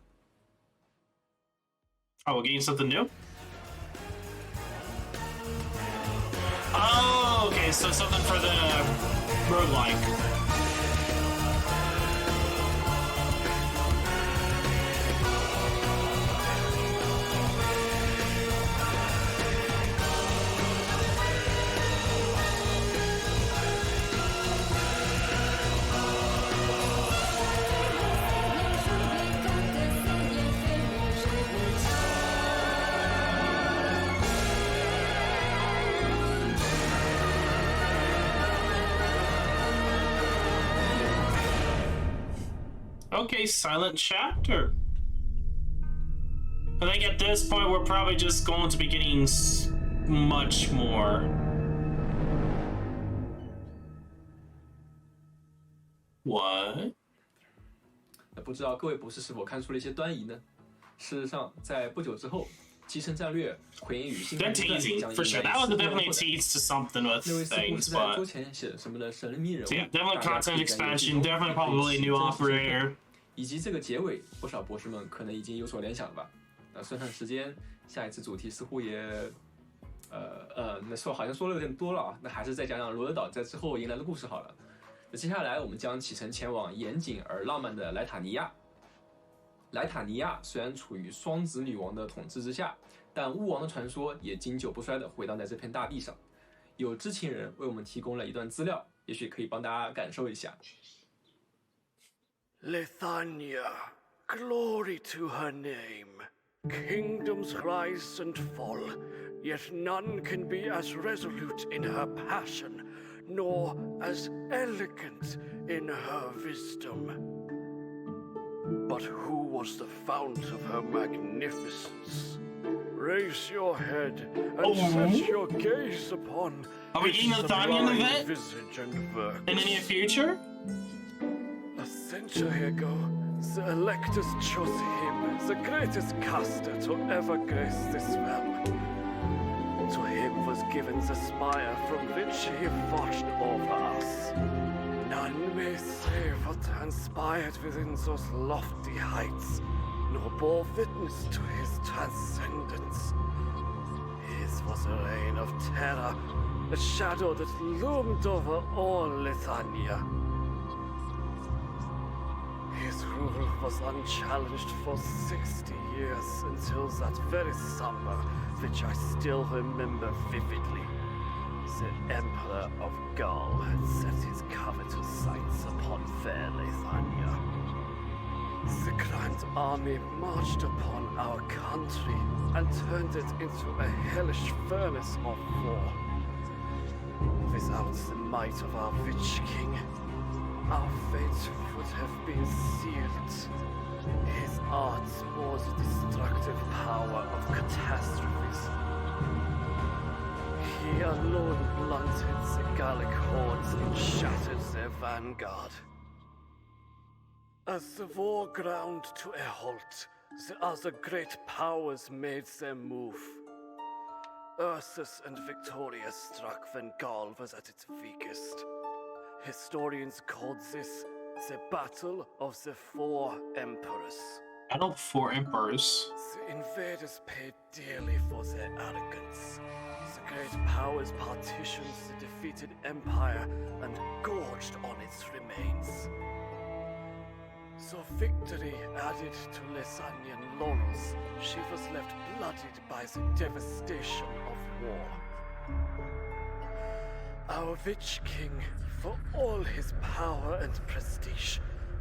Oh, we're getting something new? Oh, okay, so something for the roguelike. Okay, silent chapter. I think at this point we're probably just going to be getting much more. What? 那不知道各位博士是否看出了一些端倪呢？事实上，在不久之后，集成战略回应与新战略将迎来 for sure. That was definitely a tease to something with 那位似乎 things, 是在 but 桌前写了什么的神秘人物 yeah, definitely 大家 content 可以在 expansion, definitely probably a new operator. 以及这个结尾，不少博士们可能已经有所联想了吧？那算上时间，下一次主题似乎也，那好像说了有点多了啊。那还是再讲讲罗德岛在之后迎来的故事好了。那接下来我们将启程前往严谨而浪漫的莱塔尼亚。莱塔尼亚虽然处于双子女王的统治之下，但巫王的传说也经久不衰地回荡在这片大地上。有知情人为我们提供了一段资料，也许可以帮大家感受一下。Lithania, glory to her name. Kingdoms rise and fall, yet none can be as resolute in her passion, nor as elegant in her wisdom. But who was the fount of her magnificence? Raise your head and set your gaze upon Are we getting Lithania in the vet? visage and works. In the near future? A century ago, the electors chose him, the greatest caster to ever grace this realm. To him was given the spire from which he watched over us. None may say what transpired within those lofty heights, nor bore witness to his transcendence. His was a reign of terror, a shadow that loomed over all Lithania. His rule was unchallenged for 60 years until that very summer, which I still remember vividly. The Emperor of Gaul had set his covetous sights upon fair Lithania. The Grand Army marched upon our country and turned it into a hellish furnace of war. Without the might of our Witch King, our fate would have been sealed. His arts bore the destructive power of catastrophes. He alone blunted the Gallic hordes and shattered their vanguard. As the war ground to a halt, the other great powers made their move. Ursus and Victoria struck when Gaul was at its weakest. Historians called this the Battle of the Four Emperors. Battle of 4 Emperors. The invaders paid dearly for their arrogance. The great powers partitioned the defeated empire and gorged on its remains. So victory added to Lithanian laurels, she was left bloodied by the devastation of war. Our Witch King, for all his power and prestige,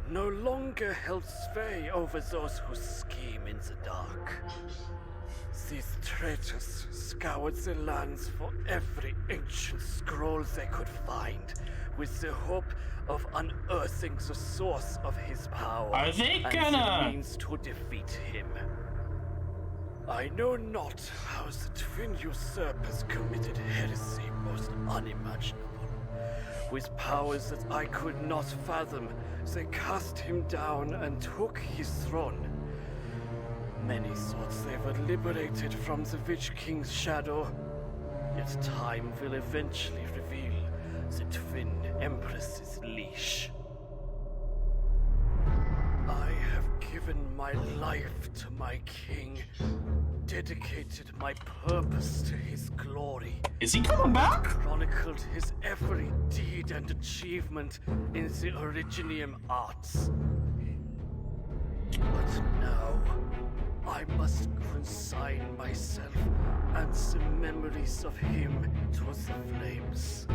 no longer held sway over those who scheme in the dark. These traitors scoured the lands for every ancient scroll they could find, with the hope of unearthing the source of his power Are they and gonna the means to defeat him. I know not how the twin usurpers committed heresy most unimaginable. With powers that I could not fathom, they cast him down and took his throne. Many thought they were liberated from the Witch King's shadow, yet time will eventually reveal the twin Empress's leash. I have given my life to my king, dedicated my purpose to his glory. Is he coming back? Chronicled his every deed and achievement in the Originium arts. But now, I must consign myself and the memories of him to the flames.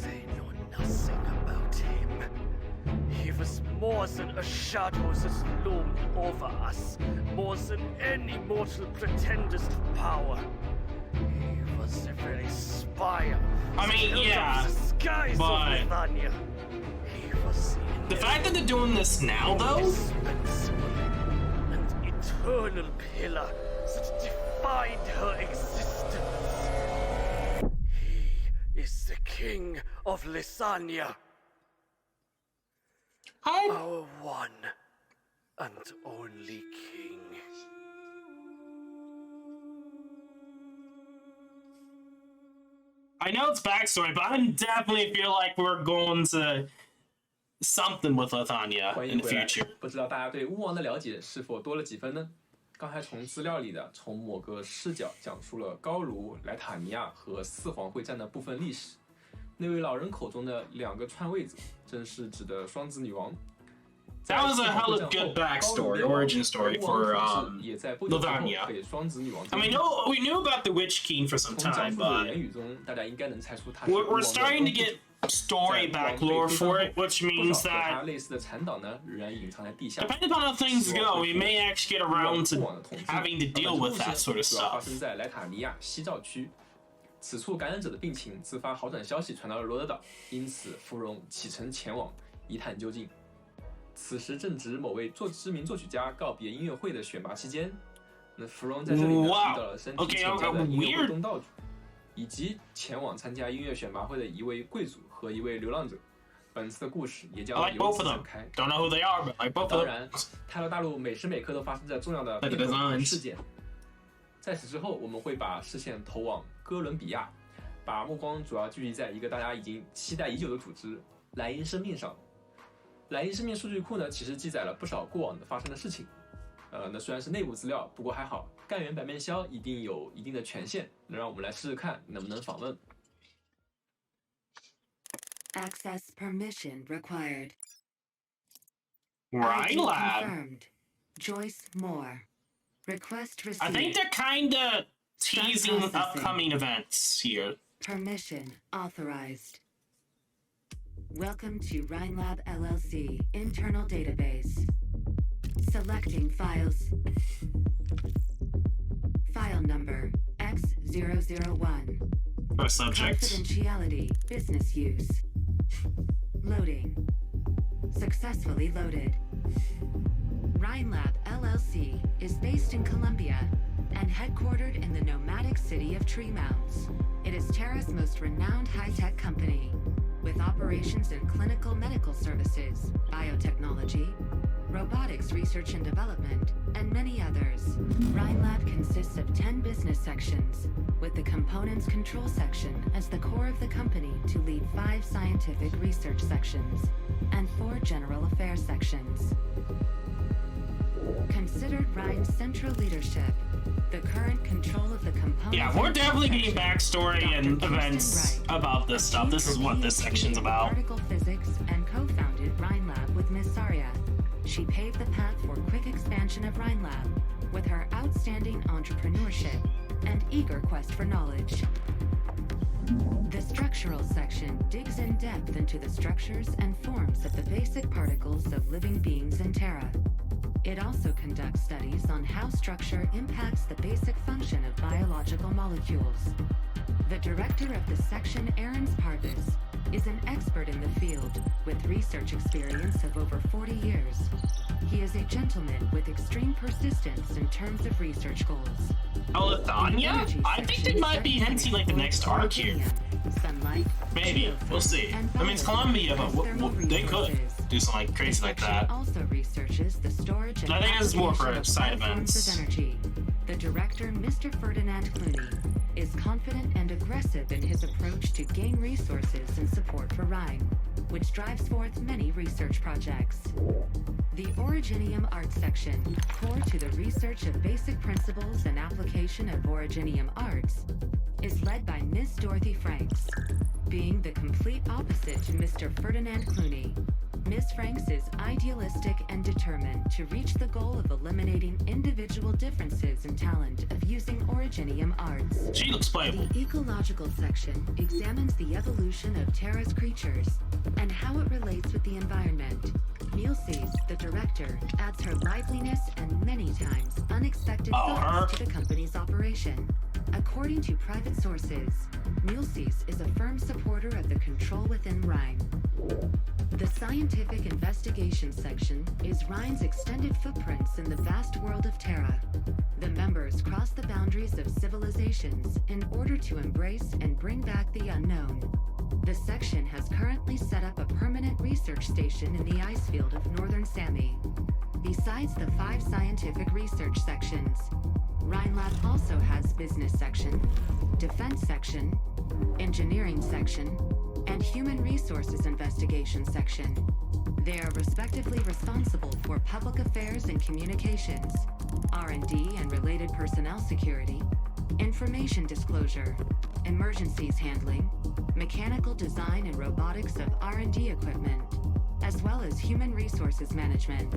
They know nothing about him. He was more than a shadow that loomed over us, more than any mortal pretenders to power. He was the very spire. I mean, yeah, the skies but of Lithania. He was the fact that they're doing this now, though, eternal pillar that defined her existence. He is the king of Lysania. Our one and only king. I know it's backstory, but I definitely feel like we're going to something with Lithania in the future. 不知道大家对巫王的了解是否多了几分呢？刚才从资料里的从某个视角讲述了高卢、莱塔尼亚和四皇会战的部分历史。那位老人口中的两个串位子，正是指的双子女王。That was a hell of a good backstory, origin story for Lithania. I mean, we knew about the Witch King for some time, but we're starting to get story back lore for it, which means that depending on how things go, we may actually get around to having to deal with that sort of stuff. 此处感染者的病情自发好转消息传到了罗德岛，因此芙蓉启程前往一探究竟。此时正值某位知名作曲家告别音乐会的选拔期间，那芙蓉在这里呢遇到了身体欠佳的音乐会东道主，以及前往参加音乐选拔会的一位贵族和一位流浪者。本次的故事也将由此展开。Don't know who they are, but I both of them. 当然，泰罗大陆每时每刻都发生着重要的变动和事件。在此之后，我们会把视线投往哥伦比亚，把目光主要聚集在一个大家已经期待已久的组织——莱茵生命上。莱茵生命数据库呢，其实记载了不少过往的发生的事情。那虽然是内部资料，不过还好，干员白面鸮一定有一定的权限，能让我们来试试看能不能访问。Access permission required. Right, lad. Confirmed. Joyce Moore. Request received. I think they're kind of teasing upcoming events here. Permission authorized. Welcome to Rhinelab LLC internal database. Selecting files. File number X001. First subject. Confidentiality, business use. Loading. Successfully loaded. Rhinelab LLC is based in Colombia and headquartered in the nomadic city of Tree Mounds. It is Terra's most renowned high-tech company, with operations in clinical medical services, biotechnology, robotics research and development, and many others. Rhinelab consists of 10 business sections, with the components control section as the core of the company to lead 5 scientific research sections and 4 general affairs sections. Considered Rhine's central leadership, the current control of the components. Yeah, we're definitely getting backstory and events about this stuff. This is what this section's about. Particle physics and co-founded Rhinelab with Miss Saria. She paved the path for quick expansion of Rhinelab with her outstanding entrepreneurship and eager quest for knowledge. The structural section digs in depth into the structures and forms of the basic particles of living beings in Terra. It also conducts studies on how structure impacts the basic function of biological molecules. The director of the section, Aaron Parvis, is an expert in the field with research experience of over 40 years. He is a gentleman with extreme persistence in terms of research goals. Oh, Lithania? I think they might be hinting like the next arc here. Sunlight, maybe. We'll see. I mean, it's Colombia, but they could do something crazy like that. Also researches the storage and I think this is more for side events. Energy. The director, Mr. Ferdinand Clooney, is confident and aggressive in his approach to gain resources and support for Rhine, which drives forth many research projects. The Originium Art section, core to the research of basic principles and application of Originium arts, is led by Miss Dorothy Franks. Being the complete opposite to Mr. Ferdinand Clooney, Miss Franks is idealistic and determined to reach the goal of eliminating individual differences in talent of using Originium arts. She looks playable. The ecological section examines the evolution of Terra's creatures and how it relates with the environment. Milces, the director, adds her liveliness and many times unexpected thoughts to the company's operation. According to private sources, Mulces is a firm supporter of the control within Rhine. The Scientific Investigation section is Rhine's extended footprints in the vast world of Terra. The members cross the boundaries of civilizations in order to embrace and bring back the unknown. The section has currently set up a permanent research station in the ice field of northern Sami. Besides the 5 scientific research sections, Rhinelab also has business section, defense section, engineering section, and human resources investigation section. They are respectively responsible for public affairs and communications, R&D and related personnel security, information disclosure, emergencies handling, mechanical design and robotics of R&D equipment, as well as human resources management.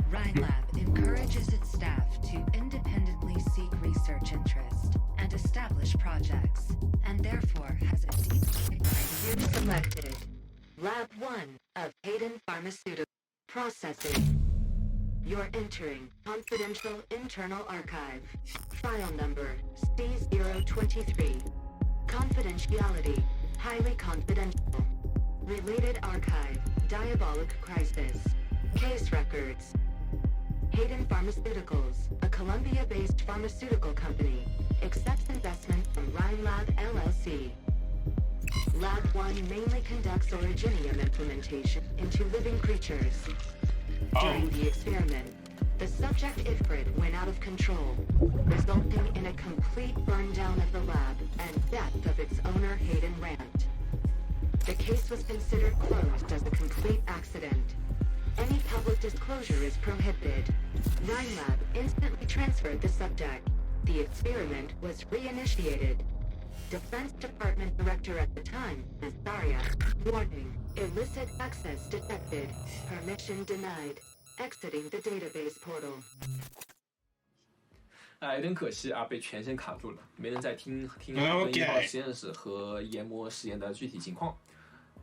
Rhinelab encourages its staff to independently seek research interest and establish projects, and therefore has a deep pipeline. You've selected Lab 1 of Hayden Pharmaceutical Processing. You're entering confidential internal archive. File number C023. Confidentiality, highly confidential. Related archive, diabolic crisis. Case records. Hayden Pharmaceuticals, a Columbia-based pharmaceutical company, accepts investment from Rhinelab LLC. Lab 1 mainly conducts originium implementation into living creatures. During the experiment, the subject Ifrit went out of control, resulting in a complete burn down of the lab and death of its owner Hayden Rand. The case was considered closed as a complete accident. Any public disclosure is prohibited. Rhinelab instantly transferred the subject. The experiment was reinitiated. Defense Department Director at the time, Nazaria. Warning. Illicit access detected. Permission denied. Exiting the database portal. 有点可惜啊，被权限卡住了，没能再听1号实验室和研磨实验的具体情况。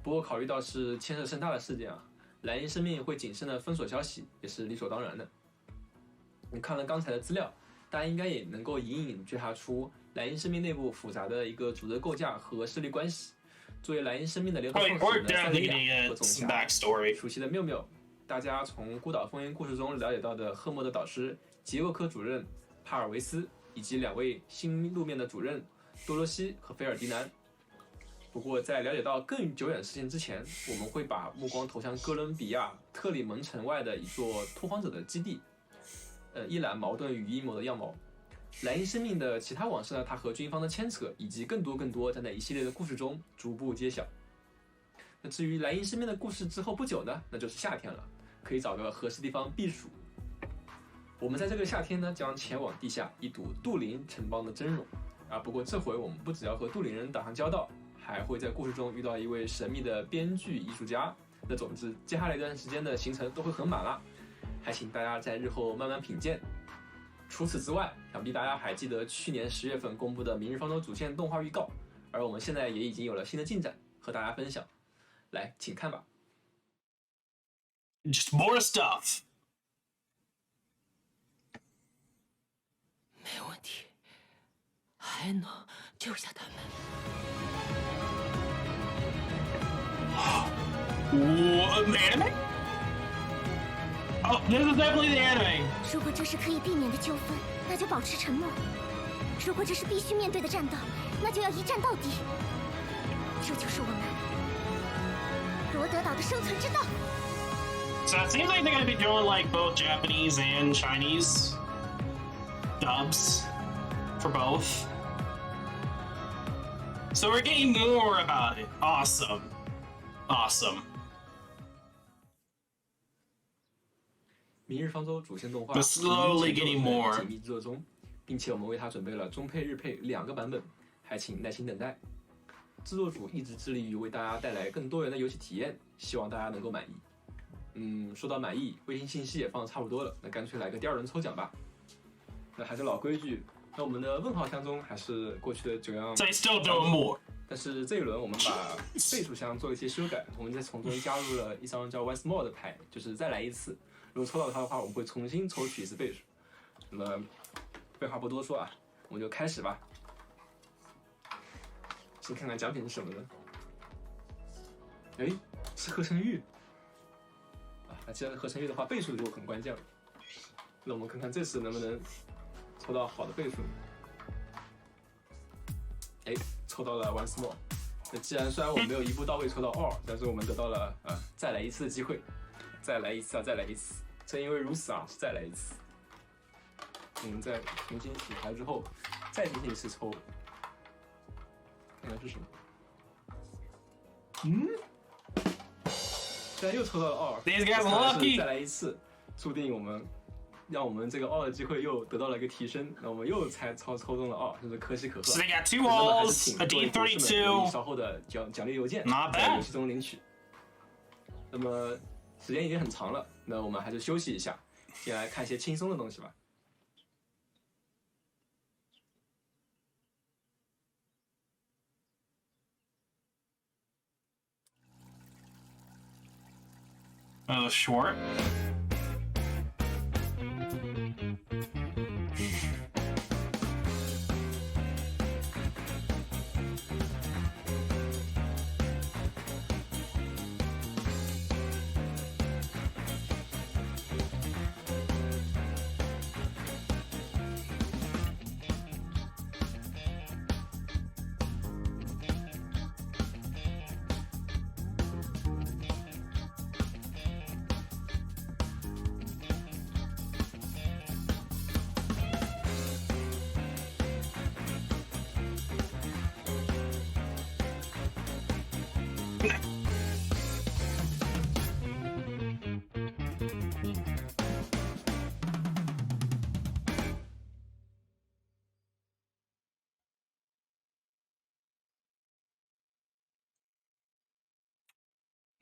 不过考虑到是牵涉甚大的事件啊，莱茵生命会谨慎的封锁消息也是理所当然的。你看了刚才的资料，大家应该也能够隐隐觉察出莱茵生命内部复杂的一个组织构架和势力关系。作为莱茵生命的联合创始人塞利亚和总辖，熟悉的缪缪，大家从《孤岛风云》故事中了解到的赫默的导师杰沃科主任帕尔维斯，以及2位新露面的主任多罗西和菲尔迪南。不过，在了解到更久远的事情之前，我们会把目光投向哥伦比亚特里蒙城外的一座拓荒者的基地，一览矛盾与阴谋的样貌。莱茵生命的其他往事呢，它和军方的牵扯，以及更多将在一系列的故事中逐步揭晓。那至于莱茵生命的故事之后不久呢，那就是夏天了，可以找个合适地方避暑。我们在这个夏天呢，将前往地下一睹杜林城邦的真容啊。不过这回我们不只要和杜林人打上交道，还会在故事中遇到一位神秘的编剧艺术家。那总之，接下来一段时间的行程都会很满啦，还请大家在日后慢慢品鉴。除此之外，想必大家还记得去年10月份公布的《明日方舟》主线动画预告，而我们现在也已经有了新的进展和大家分享。来，请看吧。Just more stuff. 没问题，还能救下他们。Anime? Oh, this is definitely the anime. 如果这是可以避免的纠纷，那就保持沉默；如果这是必须面对的战斗，那就要一战到底。这就是我们罗德岛的生存之道。So it seems like they're going to be doing like both Japanese and Chinese dubs for both. So we're getting more about it. Awesome. Awesome. 明日方舟主线动画 slowly getting more 紧密制作中，并且我们为它准备了中配、日配2个版本，还请耐心等待。制作组一直致力于为大家带来更多元的游戏体验，希望大家能够满意。说到满意，微信信息也放得差不多了，那干脆来个第2轮抽奖吧。那还是老规矩，那我们的问号箱中还是过去的9样。They still doing more. 但是这一轮我们把倍数箱做了一些修改，我们在从中加入了一张叫 Once More 的牌，就是再来一次。如果抽到它的话，我们会重新抽取1次倍数。那么废话不多说啊，我们就开始吧。先看看奖品是什么呢？哎，是合成玉啊！那既然是合成玉的话，倍数就很关键了。那我们看看这次能不能抽到好的倍数。哎，抽到了 once more。那既然虽然我没有一步到位抽到2，但是我们得到了再来一次的机会，再来一次啊，再来一次。正因为如此啊，是再来一次。我们在重新洗牌之后，再进行一次抽，看看是什么。现在又抽到了2。 These guys lucky。再来一次，注定让我们这个2的机会又得到了一个提升。那我们又抽中了2，就是可喜可贺。So they got 2 alls, a D32。稍后的奖励邮件 Not bad。在游戏中领取。那么时间已经很长了，那我们还是休息一下，先来看一些轻松的东西吧。Short.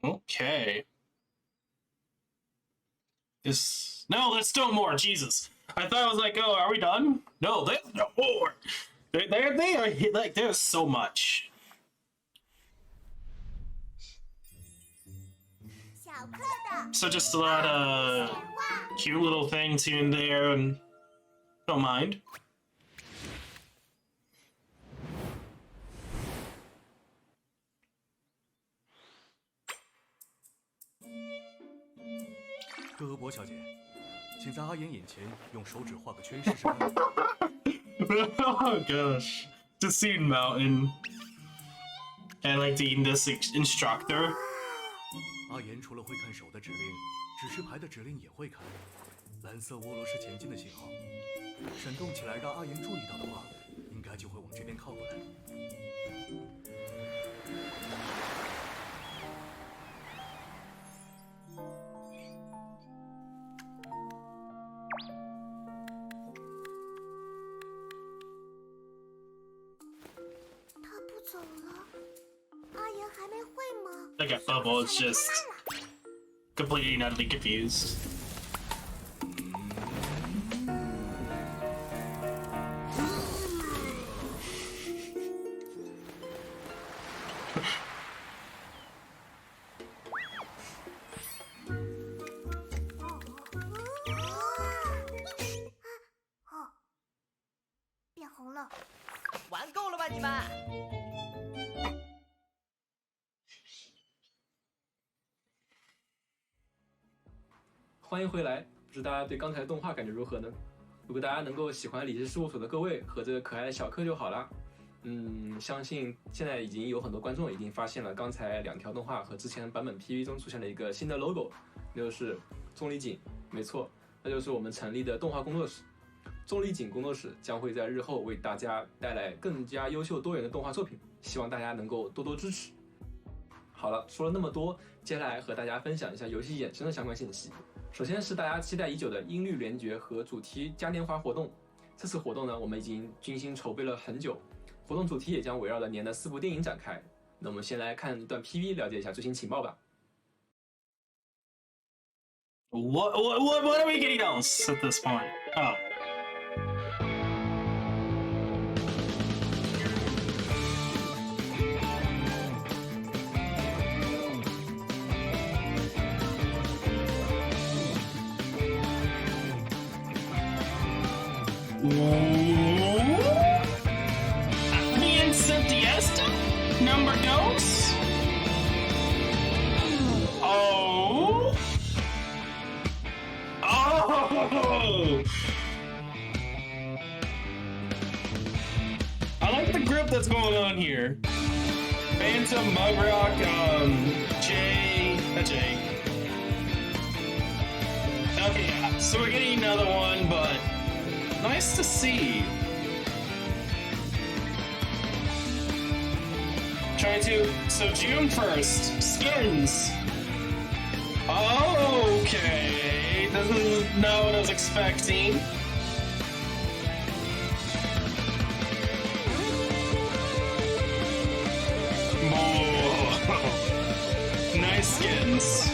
Okay. No, there's still more. Jesus, I thought I was like, oh, are we done? No, there's no more. They are like there's so much. So just a lot of cute little things here and there, and don't mind. Oh gosh, just seeing Mountain and like the instructor. 阿言除了会看手的指令，指示牌的指令也会看。蓝色涡螺是前进的信号，闪动起来让阿言注意到的话，应该就会往这边靠过来。他不走了，阿言还没会吗？ Like a bubble, it's just completely and utterly confused. "欢迎回来，不知大家对刚才的动画感觉如何呢？如果大家能够喜欢理智事务所的各位和这个可爱的小克就好啦。相信现在已经有很多观众已经发现了刚才2条动画和之前版本 PV 中出现了一个新的 logo， 那就是钟离锦，没错，那就是我们成立的动画工作室。钟离锦工作室将会在日后为大家带来更加优秀多元的动画作品，希望大家能够多多支持。好了，说了那么多，接下来和大家分享一下游戏衍生的相关信息。首先是大家期待已久的音律联觉和主题嘉年华活动。这次活动呢，我们已经精心筹备了很久，活动主题也将围绕着年的4部电影展开。那我们先来看一段 PV， 了解一下最新情报吧。What are we getting else at this point? Oh. Me and Cynthia? number dos? Oh! Oh! I like the group that's going on here. Phantom, Mugrock, Jay. Okay, yeah. So we're getting another one, but nice to see. So June 1st, skins. Okay, this is not what I was expecting. Oh, nice skins.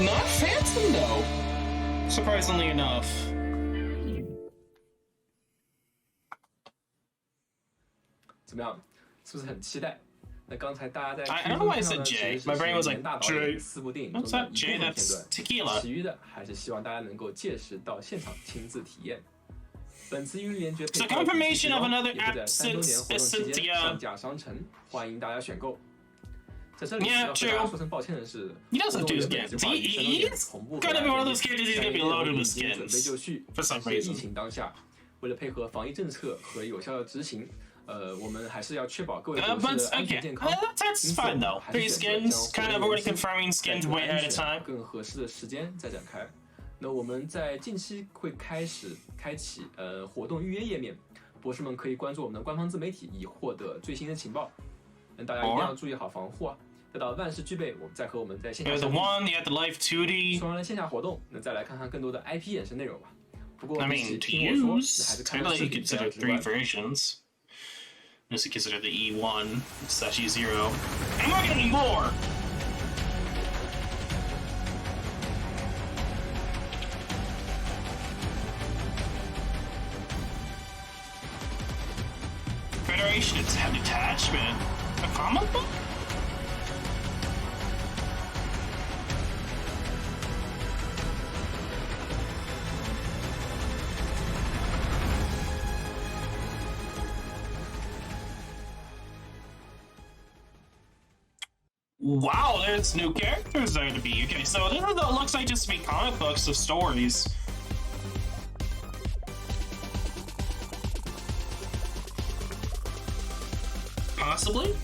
Not Phantom though, surprisingly enough.那刚才大家在 I don't know why I said J. My brain was like J. What's that? J? That's tequila. 其余的还是希望大家能够届时到现场亲自体验。本次英语联觉配 confirmation of another 也会在3周年活动期间上架商城，欢迎大家选购。在这里要和大家说声抱歉的是， He doesn't do skins. He's gonna be one of those characters. He's gonna be loaded with skins. 准备就绪。 For some 疫 reason. 情当下，为了配合防疫政策和有效的执行。我们还是要确保各位同事的安全健康。That's fine though. 3 skins, kind of already confirming skins way ahead of time. 更合适的时间再展开。那我们在近期会开启活动预约页面，博士们可以关注我们的官方自媒体以获得最新的情报。那大家一定要注意好防护啊！待到万事俱备，我们再和我们在线下。The one, you had the live 2D. 说完了线下活动，那再来看看更多的 IP 衍生内容吧。不过 I mean, to use, technically you consider 3 versions. Unless you consider the E1/E0. And we're gonna need more! Federation Detachment? A comic book? Wow, there's new characters there to be. Okay, so this is what looks like just to be comic books of stories. Possibly?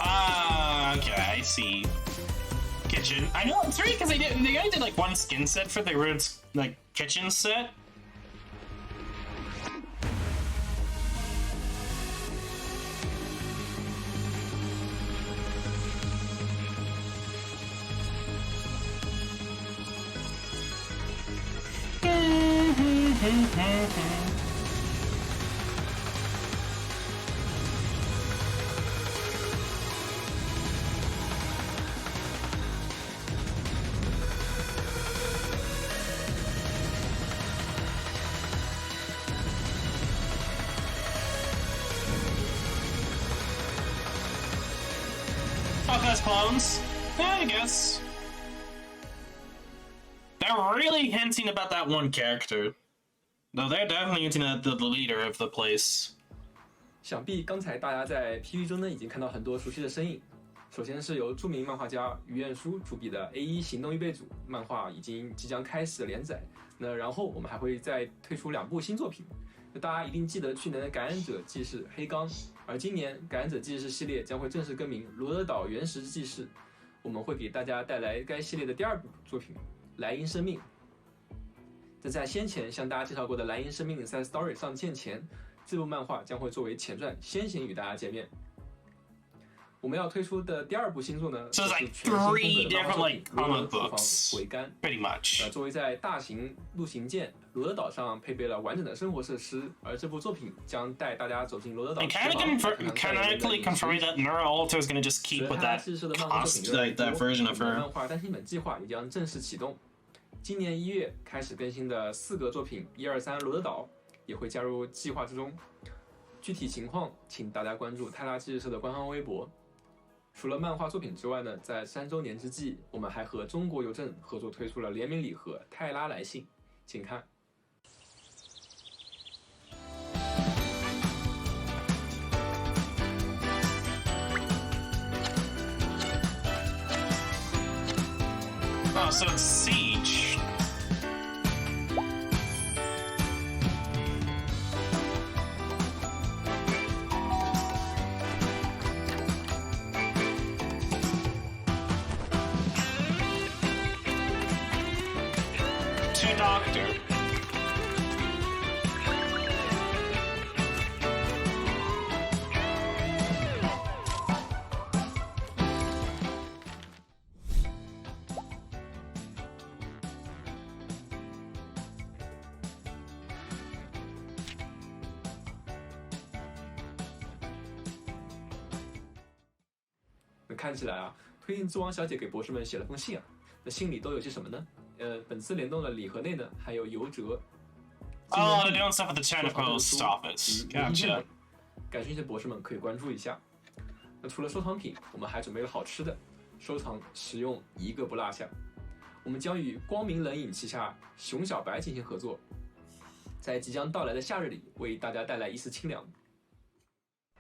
Okay, I see. Kitchen. I know it's right because they only did like 1 skin set for the Roots like kitchen set. Podcast clones? Yeah, I guess. They're really hinting about that one character. No, they're definitely hinting at the leader of the place. 想必刚才大家在 PV 中呢已经看到很多熟悉的身影。首先是由著名漫画家于彦书主笔的 A1 行动预备组漫画即将开始连载。那然后我们还会再推出2部新作品。那大家一定记得去年的感染者记事黑钢，而今年感染者记事系列将会正式更名罗德岛原石记事。我们会给大家带来该系列的第2部作品莱茵生命。在先前向大家介绍过的莱茵生命 Side Story 上线前，这部漫画将会作为前传先行与大家见面。我们要推出的第2部新作呢， So it's like 3 different like comic books, pretty much. 作为在大型陆行舰罗德岛上配备了完整的生活设施，而这部作品将带大家走进罗德岛。Canonically confirming that Nura Alter is going to just keep with that version of her. 漫画单行本计划也将正式启动。今年1月开始更新的4个作品123罗德岛也会加入计划之中。具体情况，请大家关注泰拉记事社的官方微博。除了漫画作品之外呢，在3周年之际，我们还和中国邮政合作推出了联名礼盒《泰拉来信》，请看。Oh, so it's Siege. To Doctor.那看起来啊，推进之王小姐给博士们写了封信啊，那信里都有些什么呢？本次联动的礼盒内呢，还有游折。Oh, they're doing stuff at the Tentacles office. Gotcha. 感兴趣的博士们可以关注一下。那除了收藏品，我们还准备了好吃的，收藏实用一个不落下。我们将与光明冷饮旗下熊小白进行合作，在即将到来的夏日里，为大家带来一丝清凉。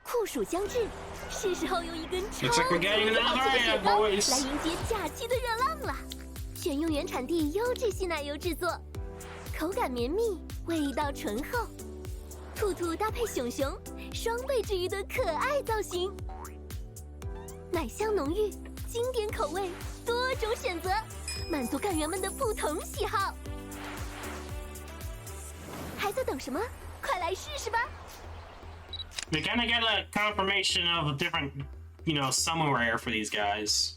酷暑将至，是时候用一根超级好吃的雪糕来迎接假期的热浪了。选用原产地优质细奶油制作，口感绵密，味道醇厚。兔兔搭配熊熊，双倍治愈的可爱造型。奶香浓郁，经典口味，多种选择，满足干员们的不同喜好。还在等什么？快来试试吧！ They kind of get a confirmation of a different, summer rare for these guys.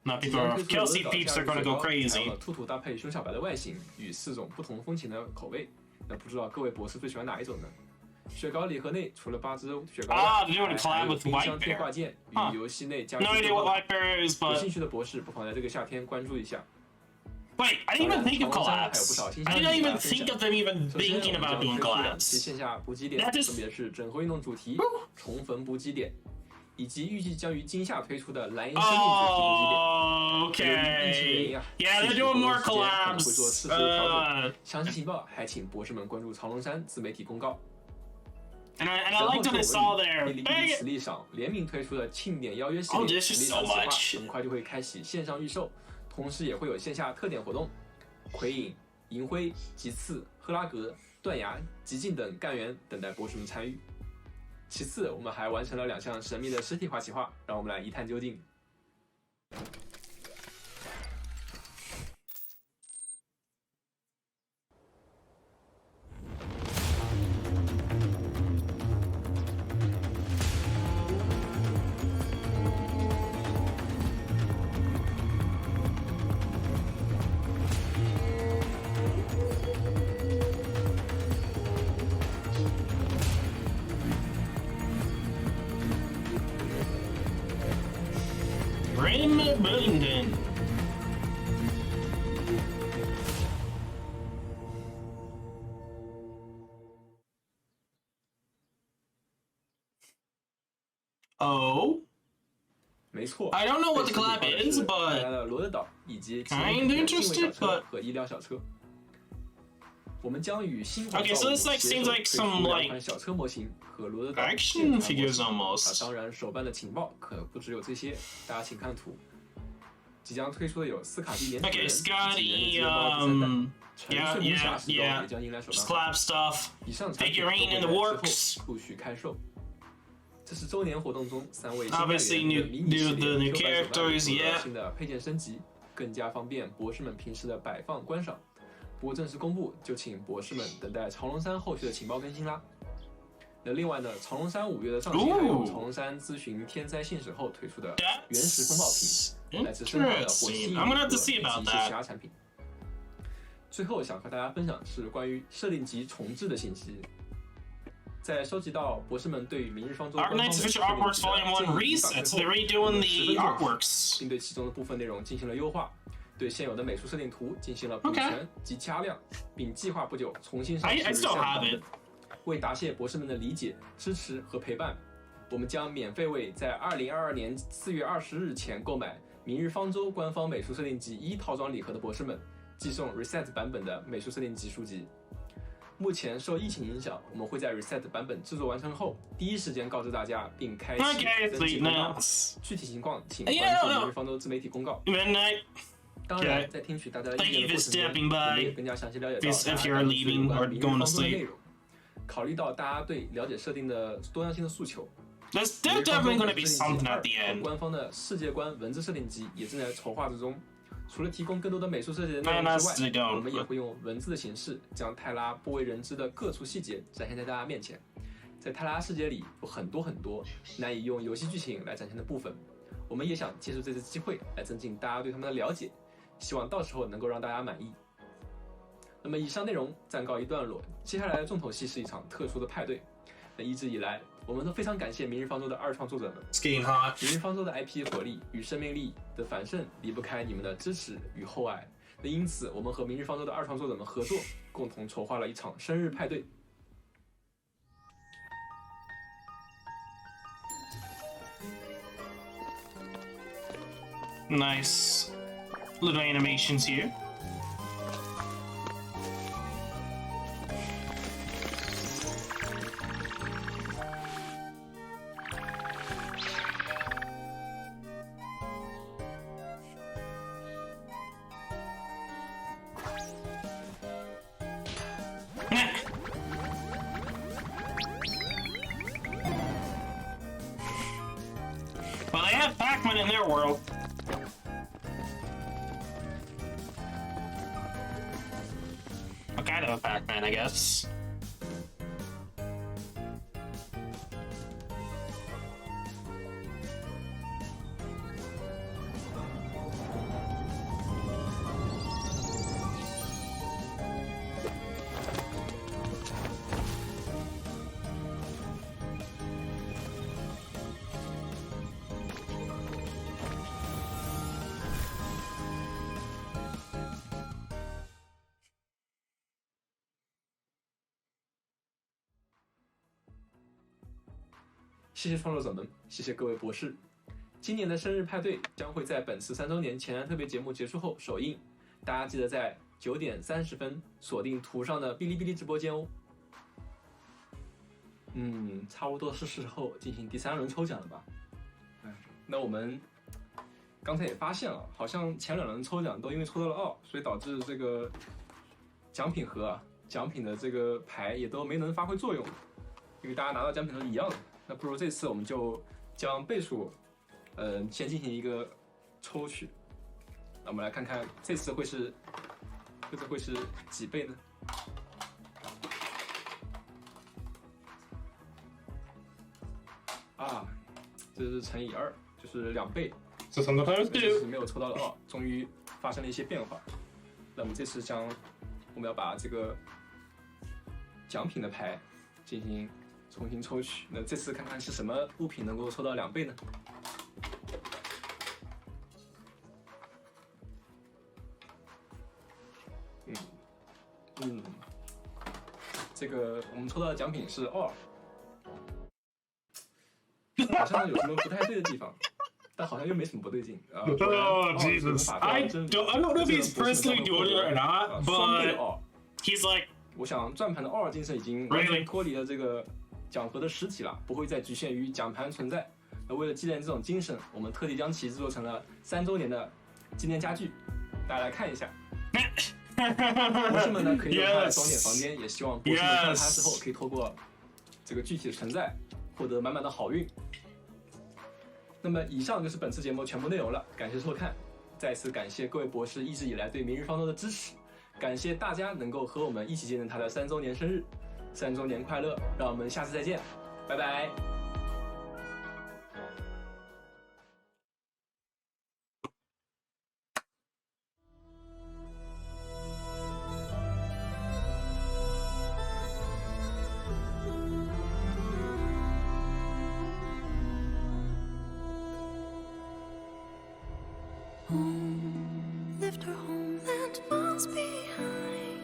Now people are Kelsey peeps are gonna go crazy. 兔兔搭配熊小白的外形与4种不同风情的口味，那不知道各位博士最喜欢哪一种呢？雪糕礼盒内除了8只雪糕外，they're doing a collab with 冰箱贴挂件与游戏内加入。No idea what White Bear is, but 有兴趣的博士不妨在这个夏天关注一下。 Wait, I didn't even think of collabs. I didn't even think of them even thinking about doing collabs. 线下补给点分别是整合运动主题、重逢补给点，以及预计将于今夏推出的蓝银生命主题补给点。Okay. Yeah, they're doing more collabs. 会做适时的调整。详细情报还请博士们关注曹龙山自媒体公告。And I liked what I saw there. 哔哩哔哩实力上联名推出的庆典邀约系列实力上计划很快就会开启线上预售。 同时也会有线下特点活动，魁影、银辉、吉次、赫拉格、断崖、极境等干员等待博士们参与。其次，我们还完成了2项神秘的实体化企划，让我们来一探究竟。Bullingdon. Oh. 没错 I don't know what the collab is, but 罗德岛以及 kind of interested, but 和医疗小车。我们将与新 Okay, so this seems like some like 小车模型和罗德岛 action figures almost. 当然，手办的情报可不只有这些，大家请看图。即将推出的有斯卡蒂连主人、Scotty, yeah, 也将迎来手办 collab stuff. 以上产品 Figurine in the works. 陆续开售。这是周年活动中3位 Obviously, the new characters, yeah. 新的配件升级，更加方便博士们平时的摆放观赏。不过正式公布，就请博士们等待曹龙山后续的情报更新啦。那另外呢，曹龙山5月的上期还有曹龙山咨询天灾信使后推出的原始风暴瓶，来自深海的火蜥蜴及一些其他产品。最后想和大家分享的是关于设定集重置的信息。在收集到博士们对于明日方舟官方的 Arknights Official Artworks Volume 1 resets, they're redoing the artworks. 并对其中的部分内容进行了优化，对现有的美术设定图进行了补全及加亮，并计划不久重新上市reset版本。为答谢博士们的理解、支持和陪伴，我们将免费为在2022年4月20日前购买《明日方舟》官方美术设定集1套装礼盒的博士们寄送 Reset 版本的美术设定集书籍。目前受疫情影响，我们会在 Reset 版本制作完成后，第一时间告知大家，并开启增值公告。具体情况请关注明日方舟自媒体公告。当然，在听取大家的意见的过程中，我们也更加详细了解到大家对明日方舟的内容。考虑到大家对了解设定的多样性的诉求。There's definitely going to be something at the end. 官方的世界观文字设定集也正在筹划之中。除了提供更多的美术设计的内容之外，我们也会用文字的形式，将泰拉不为人知的各处细节展现在大家面前。在泰拉世界里有很多难以用游戏剧情来展现的部分，我们也想借助这次机会来增进大家对他们的了解，希望到时候能够让大家满意。那么以上内容暂告一段落，接下来的重头戏是一场特殊的派对。那一直以来，我们都非常感谢明日方舟的二创作者们。明日方舟的 IP 活力与生命力的繁盛离不开你们的支持与厚爱。那因此，我们和明日方舟的二创作者们合作，共同筹划了一场生日派对。Nice little animations here. Well, they have Pac-Man in their world. A kind of a Pac-Man, I guess.谢谢创作者们，谢谢各位博士。今年的生日派对将会在本次3周年前瞻特别节目结束后首映，大家记得在9点30分锁定图上的哔哩哔哩直播间哦。差不多是时候进行第3轮抽奖了吧？那我们刚才也发现了，好像前2轮抽奖都因为抽到了2，所以导致这个奖品盒、奖品的这个牌也都没能发挥作用，因为大家拿到奖品都是一样的。那不如这次我们就将倍数，先进行一个抽取。那我们来看看这次会是几倍呢？啊，这是乘以2，就是2倍。这是没有抽到的2，终于发生了一些变化。那么这次我们要把这个奖品的牌进行重新抽取，那这次看看是什么物品能够抽到2倍呢？这个我们抽到的奖品是2，好像有什么不太对的地方，但好像又没什么不对劲啊。Oh Jesus! I don't know if he's personally doing it or not, but he's like. 我想转盘的2精神已经完全脱离了这个奖盒的实体了，不会再局限于奖盘存在。那为了纪念这种精神，我们特地将其制作成了3周年的纪念家具，大家来看一下。博士们呢可以用它来装点房间，也希望博士们看它之后可以透过这个具体的存在，获得满满的好运。那么以上就是本次节目全部内容了，感谢收看，再次感谢各位博士一直以来对明日方舟的支持，感谢大家能够和我们一起见证他的3周年生日，3周年快乐！让我们下次再见，拜拜。Left her homeland miles behind.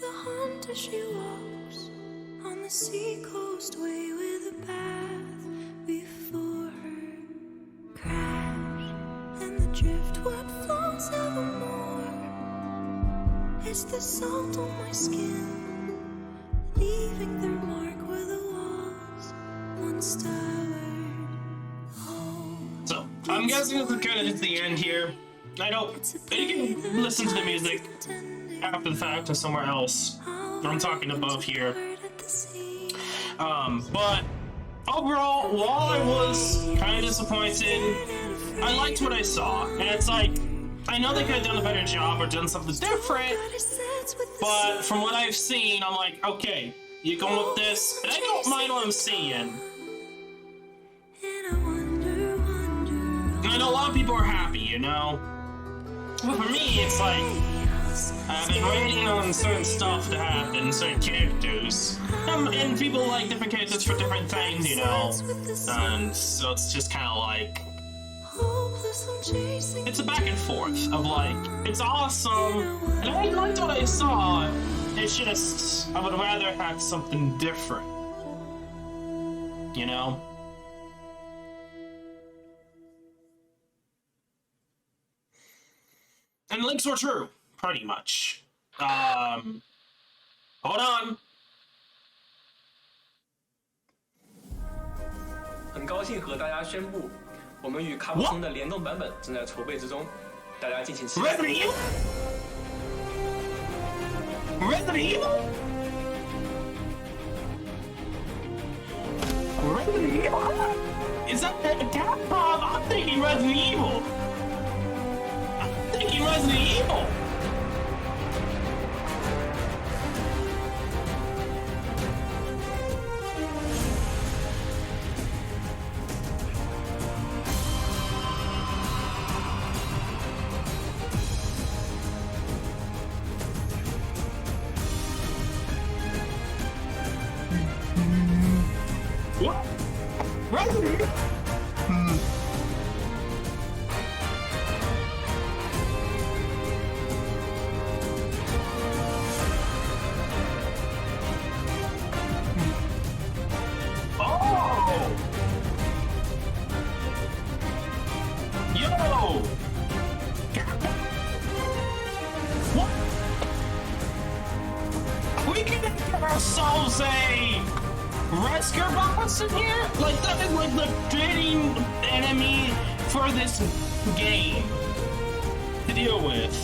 The hunter she walks on the seacoast way with a path before her. Crash and the driftwood floats evermore. It's It's the salt on my skin, leaving their mark where the walls once towered. So, I'm guessing this is kind of just the end here. I know you can listen to the music after the fact or somewhere else. I'm talking above here. But overall, while I was kind of disappointed, I liked what I saw. And it's like, I know they could have done a better job or done something different, but from what I've seen, I'm like, okay, you're going with this, and I don't mind what I'm seeing. And I know a lot of people are happy, you know? But for me, it's like, I've been waiting on certain stuff to happen, certain characters. And people like different characters for different things, you know? And so it's just kind of like, it's a back and forth of like, it's awesome, and I liked what I saw, it's just, I would rather have something different, you know? And links were true, pretty much. Hold on. 很高兴和大家宣布，我们与卡普空的联动版本正在筹备之中，大家敬请期待。Resident Evil? Resident Evil? Is that Capcom? I'm thinking Resident Evil. I'm thinking Resident Evil. What? Resident Evil? Oh! Yo! What? We can get ourselves a rescue boss in here? Like, that is like the fitting enemy for this game to deal with.